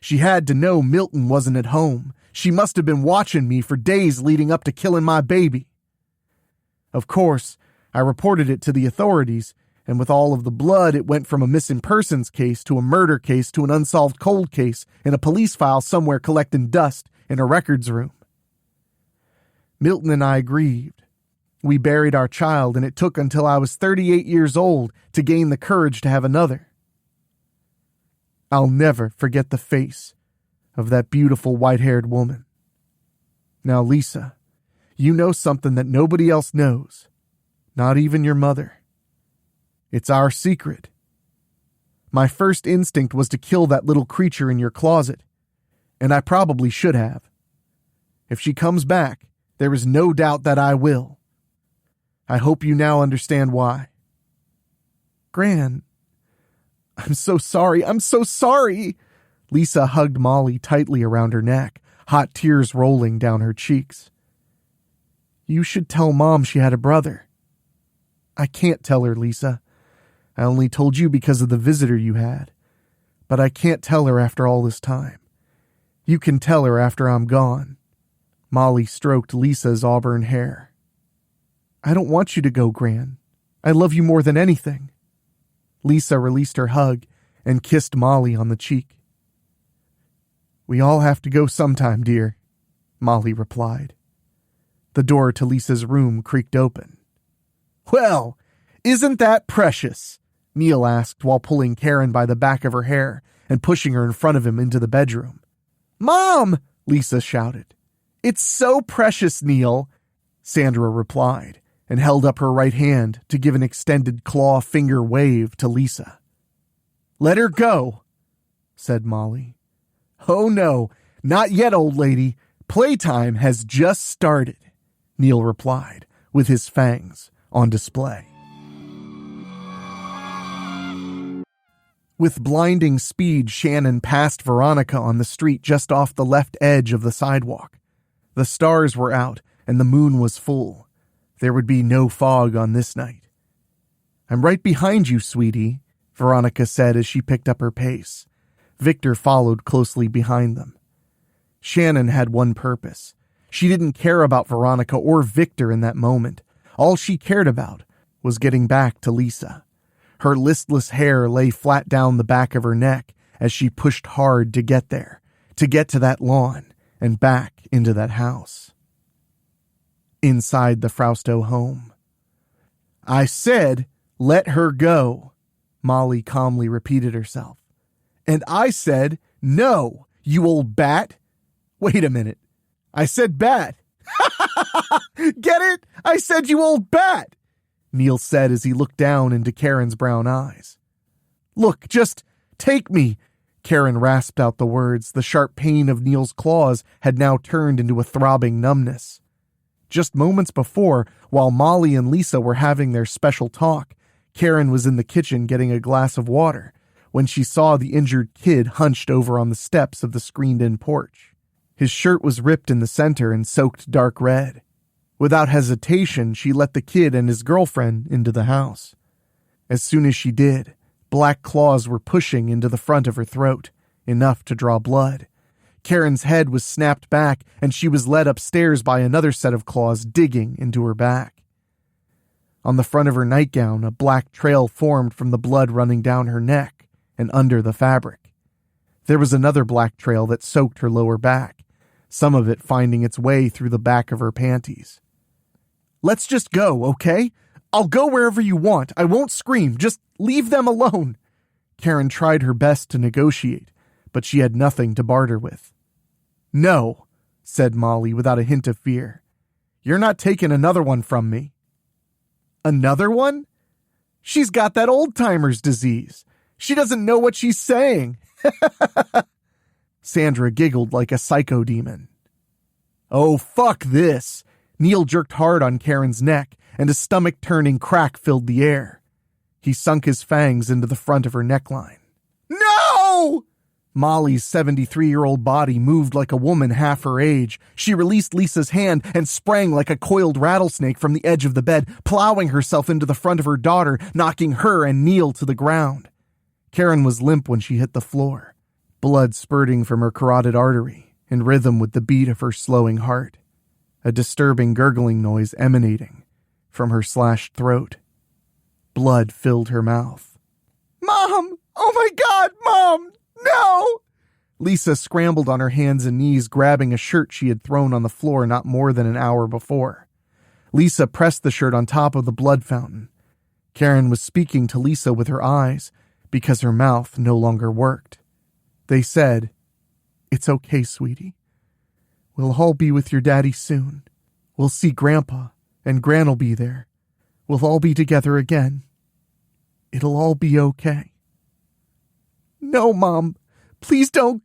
She had to know Milton wasn't at home. She must have been watching me for days leading up to killing my baby. Of course, I reported it to the authorities, and with all of the blood, it went from a missing persons case to a murder case to an unsolved cold case in a police file somewhere collecting dust in a records room. Milton and I grieved. We buried our child, and it took until I was 38 years old to gain the courage to have another. I'll never forget the face of that beautiful white-haired woman. Now, Lisa, you know something that nobody else knows, not even your mother. It's our secret. My first instinct was to kill that little creature in your closet, and I probably should have. If she comes back, there is no doubt that I will. I hope you now understand why. Gran, I'm so sorry. I'm so sorry. Lisa hugged Molly tightly around her neck, hot tears rolling down her cheeks. You should tell Mom she had a brother. I can't tell her, Lisa. I only told you because of the visitor you had. But I can't tell her after all this time. You can tell her after I'm gone. Molly stroked Lisa's auburn hair. I don't want you to go, Gran. I love you more than anything. Lisa released her hug and kissed Molly on the cheek. We all have to go sometime, dear, Molly replied. The door to Lisa's room creaked open. Well, isn't that precious? Neil asked while pulling Karen by the back of her hair and pushing her in front of him into the bedroom. Mom! Lisa shouted. It's so precious, Neil, Sandra replied, and held up her right hand to give an extended claw finger wave to Lisa. Let her go, said Molly. Oh no, Not yet, old lady. Playtime has just started, Neil replied, with his fangs on display. With blinding speed, Shannon passed Veronica on the street just off the left edge of the sidewalk. The stars were out and the moon was full. There would be no fog on this night. I'm right behind you, sweetie, Veronica said as she picked up her pace. Victor followed closely behind them. Shannon had one purpose. She didn't care about Veronica or Victor in that moment. All she cared about was getting back to Lisa. Her listless hair lay flat down the back of her neck as she pushed hard to get there, to get to that lawn and back into that house. Inside the Frausto home. I said, let her go, Molly calmly repeated herself. And I said, no, you old bat. Wait a minute. I said bat. Get it? I said you old bat, Neil said as he looked down into Karen's brown eyes. Look, just take me. Karen rasped out the words. The sharp pain of Neil's claws had now turned into a throbbing numbness. Just moments before, while Molly and Lisa were having their special talk, Karen was in the kitchen getting a glass of water when she saw the injured kid hunched over on the steps of the screened-in porch. His shirt was ripped in the center and soaked dark red. Without hesitation, she let the kid and his girlfriend into the house. As soon as she did, black claws were pushing into the front of her throat, enough to draw blood. Karen's head was snapped back, and she was led upstairs by another set of claws digging into her back. On the front of her nightgown, a black trail formed from the blood running down her neck and under the fabric. There was another black trail that soaked her lower back, some of it finding its way through the back of her panties. Let's just go, okay? I'll go wherever you want. I won't scream. Just leave them alone. Karen tried her best to negotiate, but she had nothing to barter with. No, said Molly without a hint of fear. You're not taking another one from me. Another one? She's got that old-timer's disease. She doesn't know what she's saying. Sandra giggled like a psycho demon. Oh, fuck this. Neil jerked hard on Karen's neck, and a stomach-turning crack filled the air. He sunk his fangs into the front of her neckline. No! Molly's 73-year-old body moved like a woman half her age. She released Lisa's hand and sprang like a coiled rattlesnake from the edge of the bed, plowing herself into the front of her daughter, knocking her and Neil to the ground. Karen was limp when she hit the floor, blood spurting from her carotid artery, in rhythm with the beat of her slowing heart, a disturbing gurgling noise emanating from her slashed throat. Blood filled her mouth. Mom! Oh my God, Mom! No! Lisa scrambled on her hands and knees, grabbing a shirt she had thrown on the floor not more than an hour before. Lisa pressed the shirt on top of the blood fountain. Karen was speaking to Lisa with her eyes because her mouth no longer worked. They said, It's okay, sweetie. We'll all be with your daddy soon. We'll see Grandpa, and Gran'll be there. We'll all be together again. It'll all be okay. No, Mom. Please don't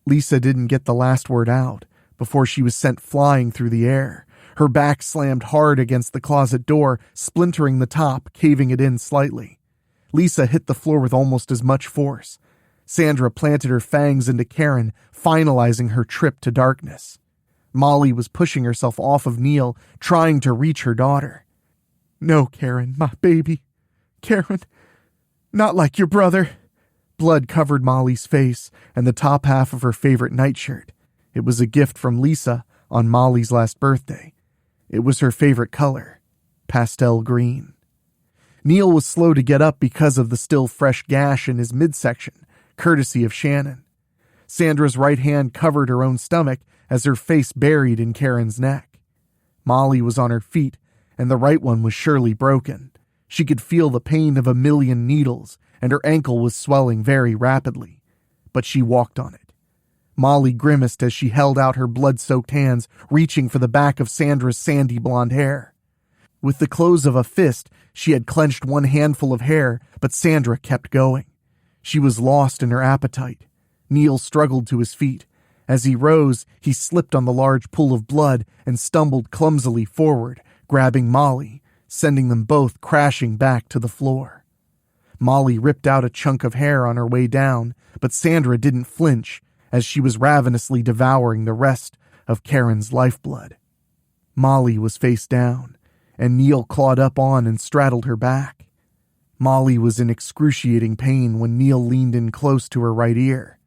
Lisa didn't get the last word out before she was sent flying through the air. Her back slammed hard against the closet door, splintering the top, caving it in slightly. Lisa hit the floor with almost as much force. Sandra planted her fangs into Karen, finalizing her trip to darkness. Molly was pushing herself off of Neil, trying to reach her daughter. No, Karen, my baby. Karen, not like your brother. Blood covered Molly's face and the top half of her favorite nightshirt. It was a gift from Lisa on Molly's last birthday. It was her favorite color, pastel green. Neil was slow to get up because of the still fresh gash in his midsection, courtesy of Shannon. Sandra's right hand covered her own stomach as her face buried in Karen's neck. Molly was on her feet, and the right one was surely broken. She could feel the pain of a million needles, and her ankle was swelling very rapidly. But she walked on it. Molly grimaced as she held out her blood-soaked hands, reaching for the back of Sandra's sandy blonde hair. With the close of a fist, she had clenched one handful of hair, but Sandra kept going. She was lost in her appetite. Neil struggled to his feet, As he rose, he slipped on the large pool of blood and stumbled clumsily forward, grabbing Molly, sending them both crashing back to the floor. Molly ripped out a chunk of hair on her way down, but Sandra didn't flinch as she was ravenously devouring the rest of Karen's lifeblood. Molly was face down, and Neil clawed up on and straddled her back. Molly was in excruciating pain when Neil leaned in close to her right ear.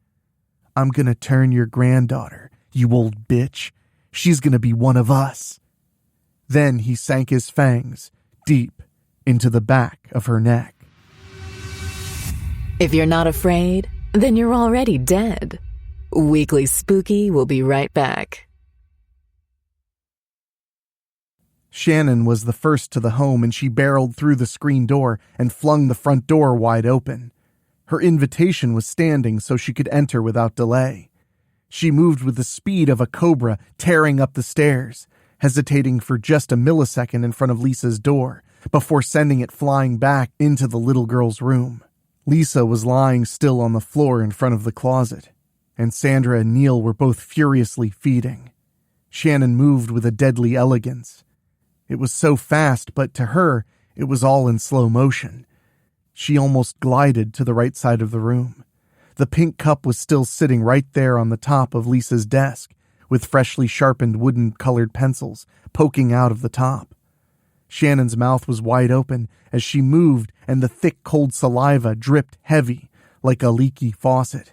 "I'm gonna turn your granddaughter, you old bitch. She's gonna be one of us." Then he sank his fangs deep into the back of her neck. If you're not afraid, then you're already dead. Weekly Spooky will be right back. Shannon was the first to the home, and she barreled through the screen door and flung the front door wide open. Her invitation was standing so she could enter without delay. She moved with the speed of a cobra tearing up the stairs, hesitating for just a millisecond in front of Lisa's door before sending it flying back into the little girl's room. Lisa was lying still on the floor in front of the closet, and Sandra and Neil were both furiously feeding. Shannon moved with a deadly elegance. It was so fast, but to her, it was all in slow motion. She almost glided to the right side of the room. The pink cup was still sitting right there on the top of Lisa's desk, with freshly sharpened wooden-colored pencils poking out of the top. Shannon's mouth was wide open as she moved, and the thick, cold saliva dripped heavy like a leaky faucet.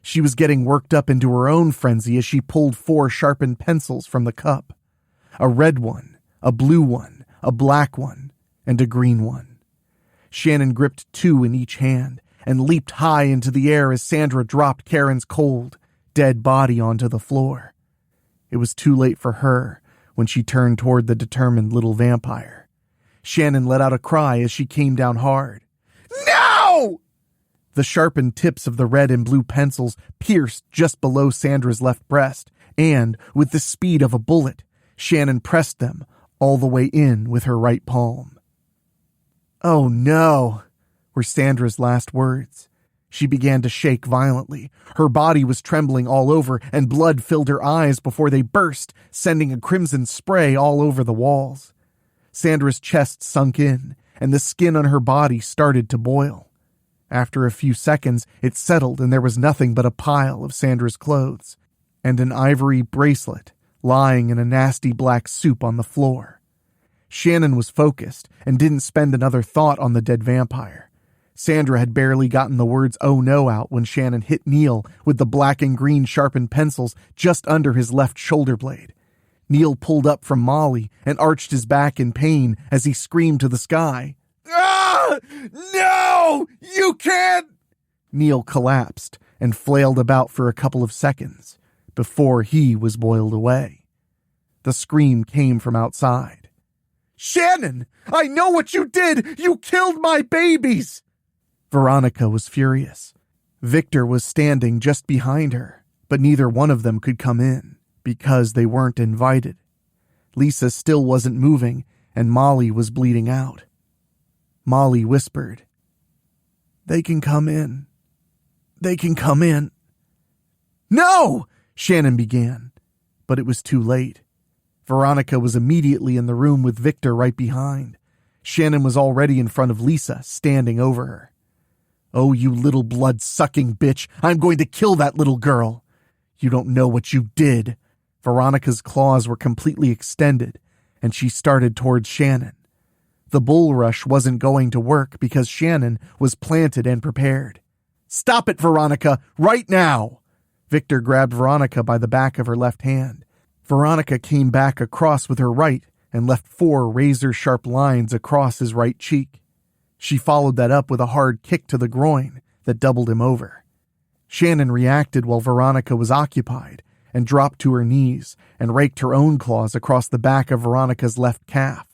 She was getting worked up into her own frenzy as she pulled 4 sharpened pencils from the cup. A red one, a blue one, a black one, and a green one. Shannon gripped 2 in each hand and leaped high into the air as Sandra dropped Karen's cold, dead body onto the floor. It was too late for her when she turned toward the determined little vampire. Shannon let out a cry as she came down hard. "No!" The sharpened tips of the red and blue pencils pierced just below Sandra's left breast, and, with the speed of a bullet, Shannon pressed them all the way in with her right palm. "Oh no," were Sandra's last words. She began to shake violently. Her body was trembling all over, and blood filled her eyes before they burst, sending a crimson spray all over the walls. Sandra's chest sunk in, and the skin on her body started to boil. After a few seconds, it settled, and there was nothing but a pile of Sandra's clothes, and an ivory bracelet lying in a nasty black soup on the floor. Shannon was focused and didn't spend another thought on the dead vampire. Sandra had barely gotten the words "oh no" out when Shannon hit Neil with the black and green sharpened pencils just under his left shoulder blade. Neil pulled up from Molly and arched his back in pain as he screamed to the sky. "Ah! No! You can't!" Neil collapsed and flailed about for a couple of seconds before he was boiled away. The scream came from outside. "Shannon! I know what you did! You killed my babies!" Veronica was furious. Victor was standing just behind her, but neither one of them could come in because they weren't invited. Lisa still wasn't moving, and Molly was bleeding out. Molly whispered, "They can come in. They can come in." "No!" Shannon began, but it was too late. Veronica was immediately in the room with Victor right behind. Shannon was already in front of Lisa, standing over her. "Oh, you little blood-sucking bitch, I'm going to kill that little girl. You don't know what you did." Veronica's claws were completely extended, and she started towards Shannon. The bull rush wasn't going to work because Shannon was planted and prepared. "Stop it, Veronica, right now!" Victor grabbed Veronica by the back of her left hand. Veronica came back across with her right and left 4 razor-sharp lines across his right cheek. She followed that up with a hard kick to the groin that doubled him over. Shannon reacted while Veronica was occupied and dropped to her knees and raked her own claws across the back of Veronica's left calf.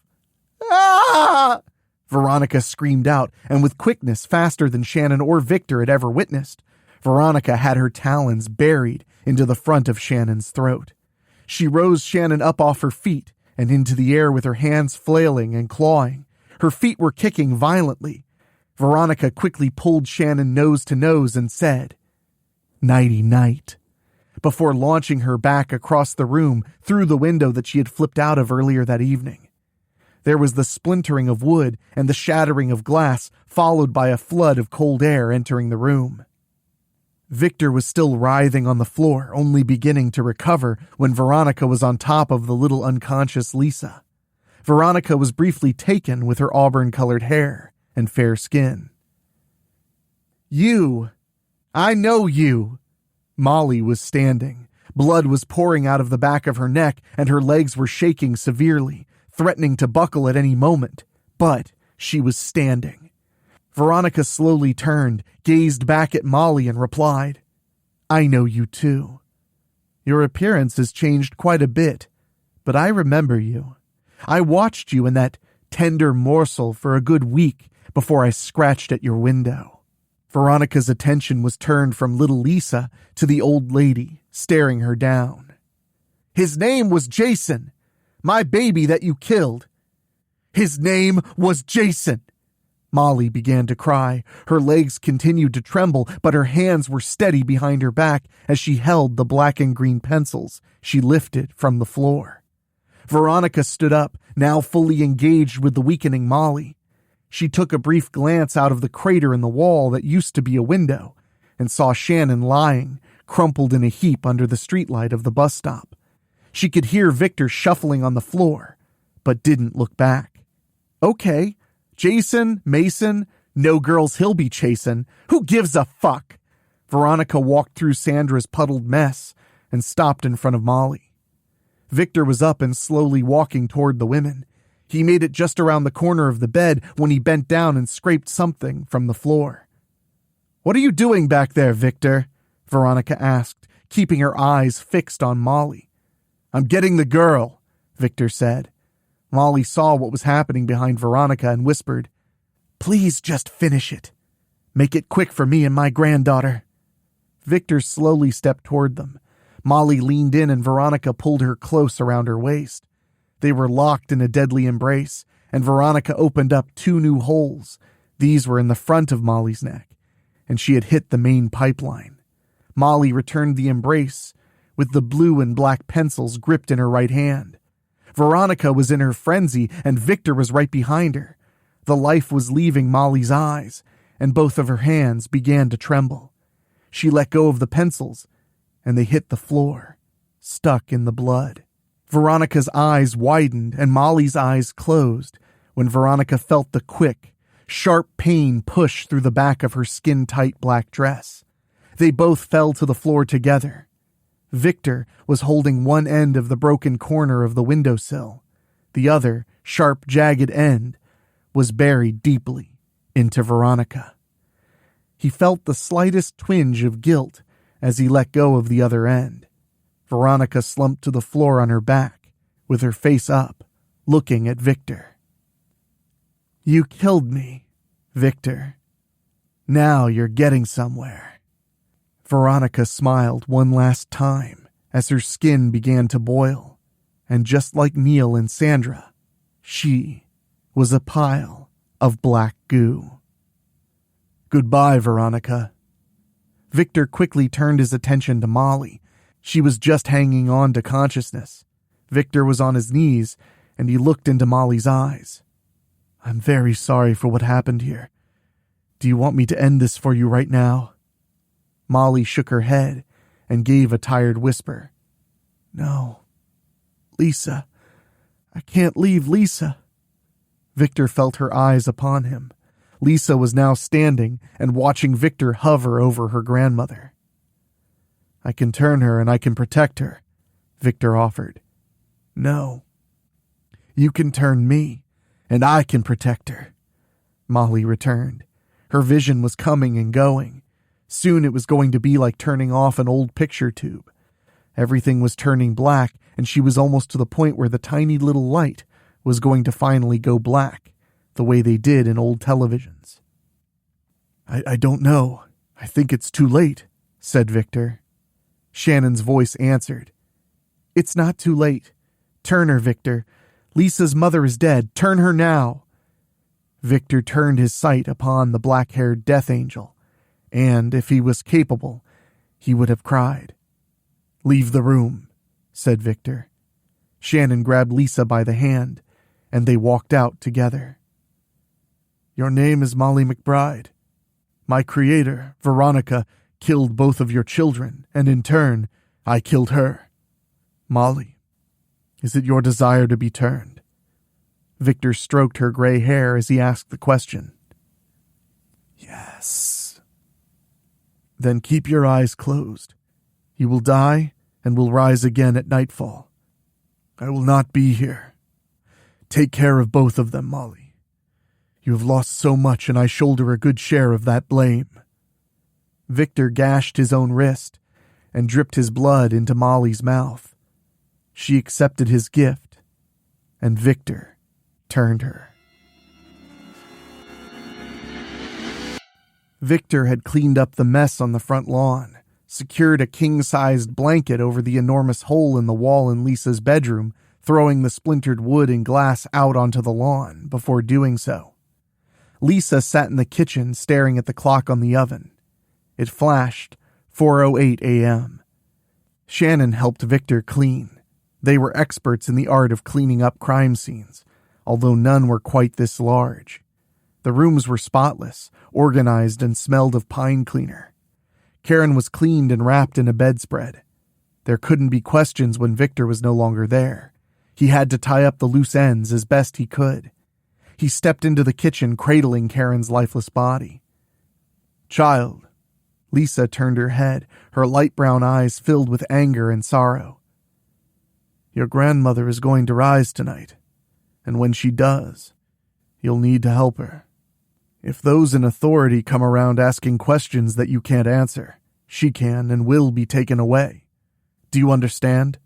"Ah!" Veronica screamed out, and with quickness faster than Shannon or Victor had ever witnessed, Veronica had her talons buried into the front of Shannon's throat. She rose Shannon up off her feet and into the air with her hands flailing and clawing. Her feet were kicking violently. Veronica quickly pulled Shannon nose to nose and said, "Nighty-night." before launching her back across the room through the window that she had flipped out of earlier that evening. There was the splintering of wood and the shattering of glass, followed by a flood of cold air entering the room. Victor was still writhing on the floor, only beginning to recover when Veronica was on top of the little unconscious Lisa. Veronica was briefly taken with her auburn-colored hair and fair skin. "You! I know you!" Molly was standing. Blood was pouring out of the back of her neck, and her legs were shaking severely, threatening to buckle at any moment. But she was standing. Veronica slowly turned, gazed back at Molly, and replied, "I know you too. Your appearance has changed quite a bit, but I remember you. I watched you in that tender morsel for a good week before I scratched at your window." Veronica's attention was turned from little Lisa to the old lady, staring her down. "His name was Jason, my baby that you killed. His name was Jason." Molly began to cry. Her legs continued to tremble, but her hands were steady behind her back as she held the black and green pencils she lifted from the floor. Veronica stood up, now fully engaged with the weakening Molly. She took a brief glance out of the crater in the wall that used to be a window and saw Shannon lying, crumpled in a heap under the streetlight of the bus stop. She could hear Victor shuffling on the floor, but didn't look back. "Okay, Jason, Mason, no girls he'll be chasing. Who gives a fuck?" Veronica walked through Sandra's puddled mess and stopped in front of Molly. Victor was up and slowly walking toward the women. He made it just around the corner of the bed when he bent down and scraped something from the floor. "What are you doing back there, Victor?" Veronica asked, keeping her eyes fixed on Molly. "I'm getting the girl," Victor said. Molly saw what was happening behind Veronica and whispered, "Please just finish it. Make it quick for me and my granddaughter." Victor slowly stepped toward them. Molly leaned in and Veronica pulled her close around her waist. They were locked in a deadly embrace, and Veronica opened up 2 new holes. These were in the front of Molly's neck, and she had hit the main pipeline. Molly returned the embrace with the blue and black pencils gripped in her right hand. Veronica was in her frenzy, and Victor was right behind her. The life was leaving Molly's eyes, and both of her hands began to tremble. She let go of the pencils, and they hit the floor, stuck in the blood. Veronica's eyes widened, and Molly's eyes closed when Veronica felt the quick, sharp pain push through the back of her skin-tight black dress. They both fell to the floor together. Victor was holding one end of the broken corner of the windowsill. The other, sharp, jagged end was buried deeply into Veronica. He felt the slightest twinge of guilt as he let go of the other end. Veronica slumped to the floor on her back, with her face up, looking at Victor. "You killed me, Victor. Now you're getting somewhere." Veronica smiled one last time as her skin began to boil, and just like Neil and Sandra, she was a pile of black goo. "Goodbye, Veronica." Victor quickly turned his attention to Molly. She was just hanging on to consciousness. Victor was on his knees, and he looked into Molly's eyes. "I'm very sorry for what happened here. Do you want me to end this for you right now?" Molly shook her head and gave a tired whisper. "No. Lisa. I can't leave Lisa." Victor felt her eyes upon him. Lisa was now standing and watching Victor hover over her grandmother. "I can turn her and I can protect her," Victor offered. "No. You can turn me and I can protect her," Molly returned. Her vision was coming and going. Soon it was going to be like turning off an old picture tube. Everything was turning black, and she was almost to the point where the tiny little light was going to finally go black, the way they did in old televisions. I don't know. I think it's too late," said Victor. Shannon's voice answered. "It's not too late. Turn her, Victor. Lisa's mother is dead. Turn her now." Victor turned his sight upon the black-haired death angel, and if he was capable, he would have cried. "Leave the room," said Victor. Shannon grabbed Lisa by the hand, and they walked out together. "Your name is Molly McBride. My creator, Veronica, killed both of your children, and in turn, I killed her. Molly, is it your desire to be turned?" Victor stroked her gray hair as he asked the question. "Yes." "Then keep your eyes closed. You will die and will rise again at nightfall. I will not be here. Take care of both of them, Molly. You have lost so much, and I shoulder a good share of that blame." Victor gashed his own wrist and dripped his blood into Molly's mouth. She accepted his gift, and Victor turned her. Victor had cleaned up the mess on the front lawn, secured a king-sized blanket over the enormous hole in the wall in Lisa's bedroom, throwing the splintered wood and glass out onto the lawn before doing so. Lisa sat in the kitchen staring at the clock on the oven. It flashed 4:08 a.m. Shannon helped Victor clean. They were experts in the art of cleaning up crime scenes, although none were quite this large. The rooms were spotless, organized, and smelled of pine cleaner. Karen was cleaned and wrapped in a bedspread. There couldn't be questions when Victor was no longer there. He had to tie up the loose ends as best he could. He stepped into the kitchen, cradling Karen's lifeless body. "Child." Lisa turned her head, her light brown eyes filled with anger and sorrow. "Your grandmother is going to rise tonight, and when she does, you'll need to help her. If those in authority come around asking questions that you can't answer, she can and will be taken away. Do you understand?"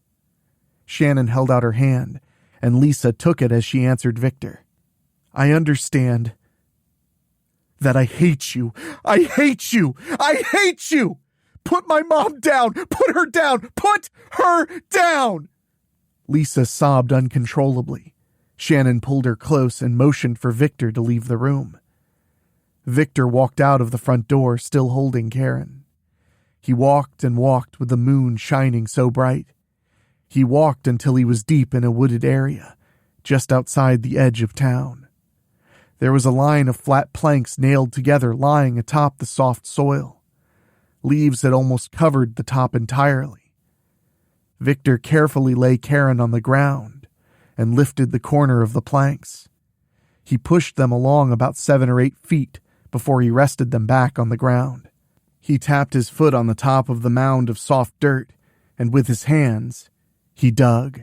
Shannon held out her hand, and Lisa took it as she answered Victor. "I understand that I hate you. I hate you. I hate you! Put my mom down! Put her down! Put her down!" Lisa sobbed uncontrollably. Shannon pulled her close and motioned for Victor to leave the room. Victor walked out of the front door, still holding Karen. He walked and walked with the moon shining so bright. He walked until he was deep in a wooded area, just outside the edge of town. There was a line of flat planks nailed together lying atop the soft soil. Leaves had almost covered the top entirely. Victor carefully lay Karen on the ground and lifted the corner of the planks. He pushed them along about 7 or 8 feet before he rested them back on the ground. He tapped his foot on the top of the mound of soft dirt, and with his hands, he dug.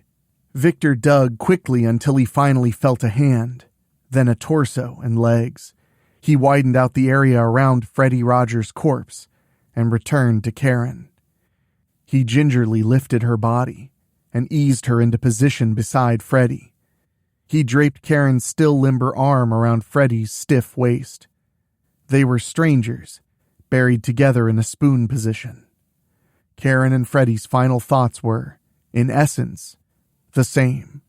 Victor dug quickly until he finally felt a hand, then a torso and legs. He widened out the area around Freddie Rogers' corpse and returned to Karen. He gingerly lifted her body and eased her into position beside Freddie. He draped Karen's still limber arm around Freddie's stiff waist. They were strangers, buried together in a spoon position. Karen and Freddie's final thoughts were, in essence, the same,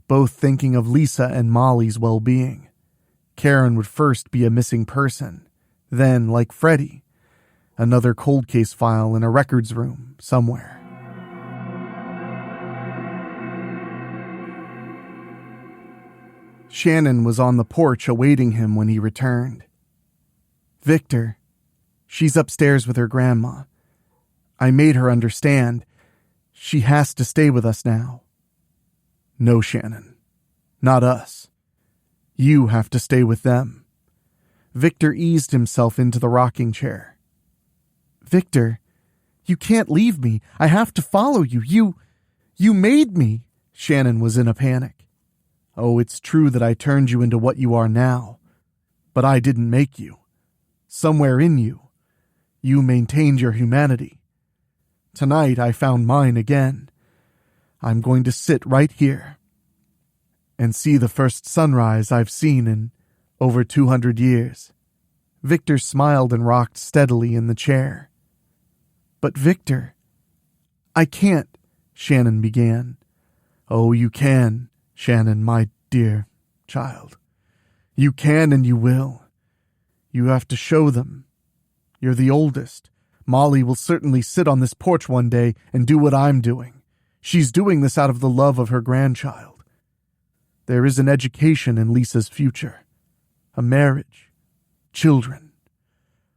both thinking of Lisa and Molly's well-being. Karen would first be a missing person, then, like Freddie, another cold case file in a records room somewhere. Shannon was on the porch awaiting him when he returned. "Victor, she's upstairs with her grandma. I made her understand. She has to stay with us now." "No, Shannon. Not us. You have to stay with them." Victor eased himself into the rocking chair. "Victor, you can't leave me. I have to follow you. You made me." Shannon was in a panic. "Oh, it's true that I turned you into what you are now, but I didn't make you. Somewhere in you, you maintained your humanity. Tonight I found mine again. I'm going to sit right here and see the first sunrise I've seen in over 200 years. Victor smiled and rocked steadily in the chair. "But Victor, I can't," Shannon began. "Oh, you can, Shannon, my dear child. You can and you will. You have to show them. You're the oldest, Molly will certainly sit on this porch one day and do what I'm doing. She's doing this out of the love of her grandchild. There is an education in Lisa's future. A marriage. Children.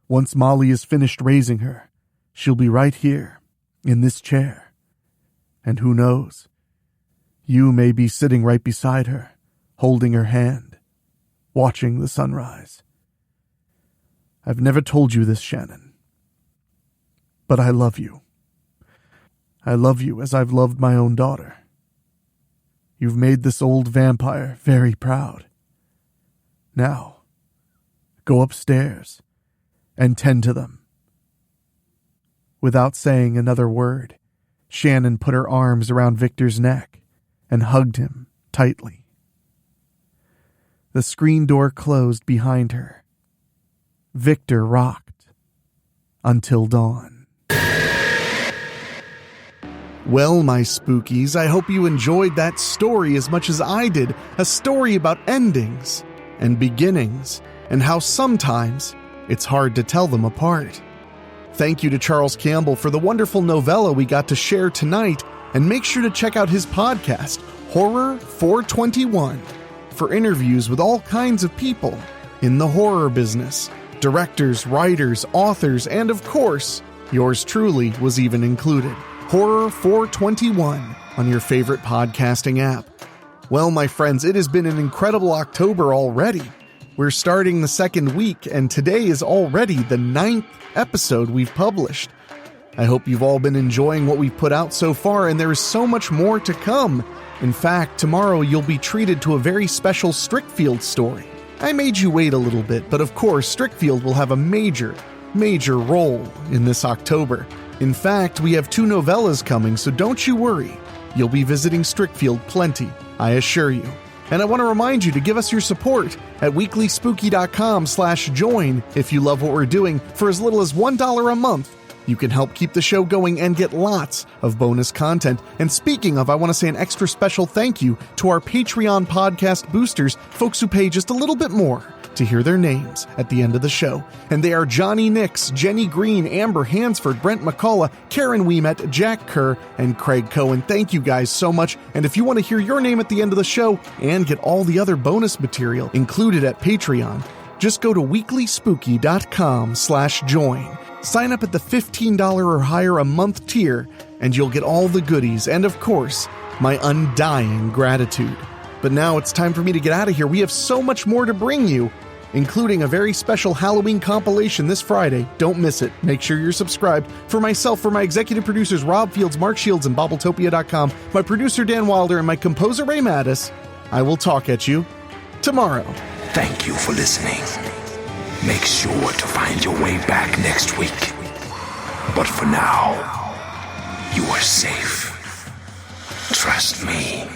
Once Molly is finished raising her, she'll be right here, in this chair. And who knows? You may be sitting right beside her, holding her hand, watching the sunrise. I've never told you this, Shannon. But I love you. I love you as I've loved my own daughter. You've made this old vampire very proud. Now, go upstairs and tend to them. Without saying another word, Shannon put her arms around Victor's neck and hugged him tightly. The screen door closed behind her. Victor rocked until dawn. Well, my spookies, I hope you enjoyed that story as much as I did. A story about endings and beginnings and how sometimes it's hard to tell them apart. Thank you to Charles Campbell for the wonderful novella we got to share tonight, and make sure to check out his podcast, Horror 421, for interviews with all kinds of people in the horror business. Directors, writers, authors, and of course, yours truly was even included. Horror 421 on your favorite podcasting app. Well, my friends, it has been an incredible October already. We're starting the second week, and today is already the 9th episode we've published. I hope you've all been enjoying what we've put out so far, and there is so much more to come. In fact, tomorrow you'll be treated to a very special Strickfield story. I made you wait a little bit, but of course, Strickfield will have a major role in this October. In fact, we have 2 novellas coming, so don't you worry. You'll be visiting Strickfield plenty, I assure you. And I want to remind you to give us your support at weeklyspooky.com/join if you love what we're doing. For as little as $1 a month, you can help keep the show going and get lots of bonus content. And speaking of, I want to say an extra special thank you to our Patreon podcast boosters, folks who pay just a little bit more to hear their names at the end of the show. And they are Johnny Nix, Jenny Green, Amber Hansford, Brent McCullough, Karen Weemet, Jack Kerr, and Craig Cohen. Thank you guys so much. And if you want to hear your name at the end of the show and get all the other bonus material included at Patreon, just go to weeklyspooky.com/join. Sign up at the $15 or higher a month tier, and you'll get all the goodies and, of course, my undying gratitude. But now it's time for me to get out of here. We have so much more to bring you, including a very special Halloween compilation this Friday. Don't miss it. Make sure you're subscribed. For myself, for my executive producers Rob Fields, Mark Shields, and Bobbletopia.com, my producer Dan Wilder, and my composer Ray Mattis, I will talk at you tomorrow. Thank you for listening. Make sure to find your way back next week. But for now, you are safe. Trust me.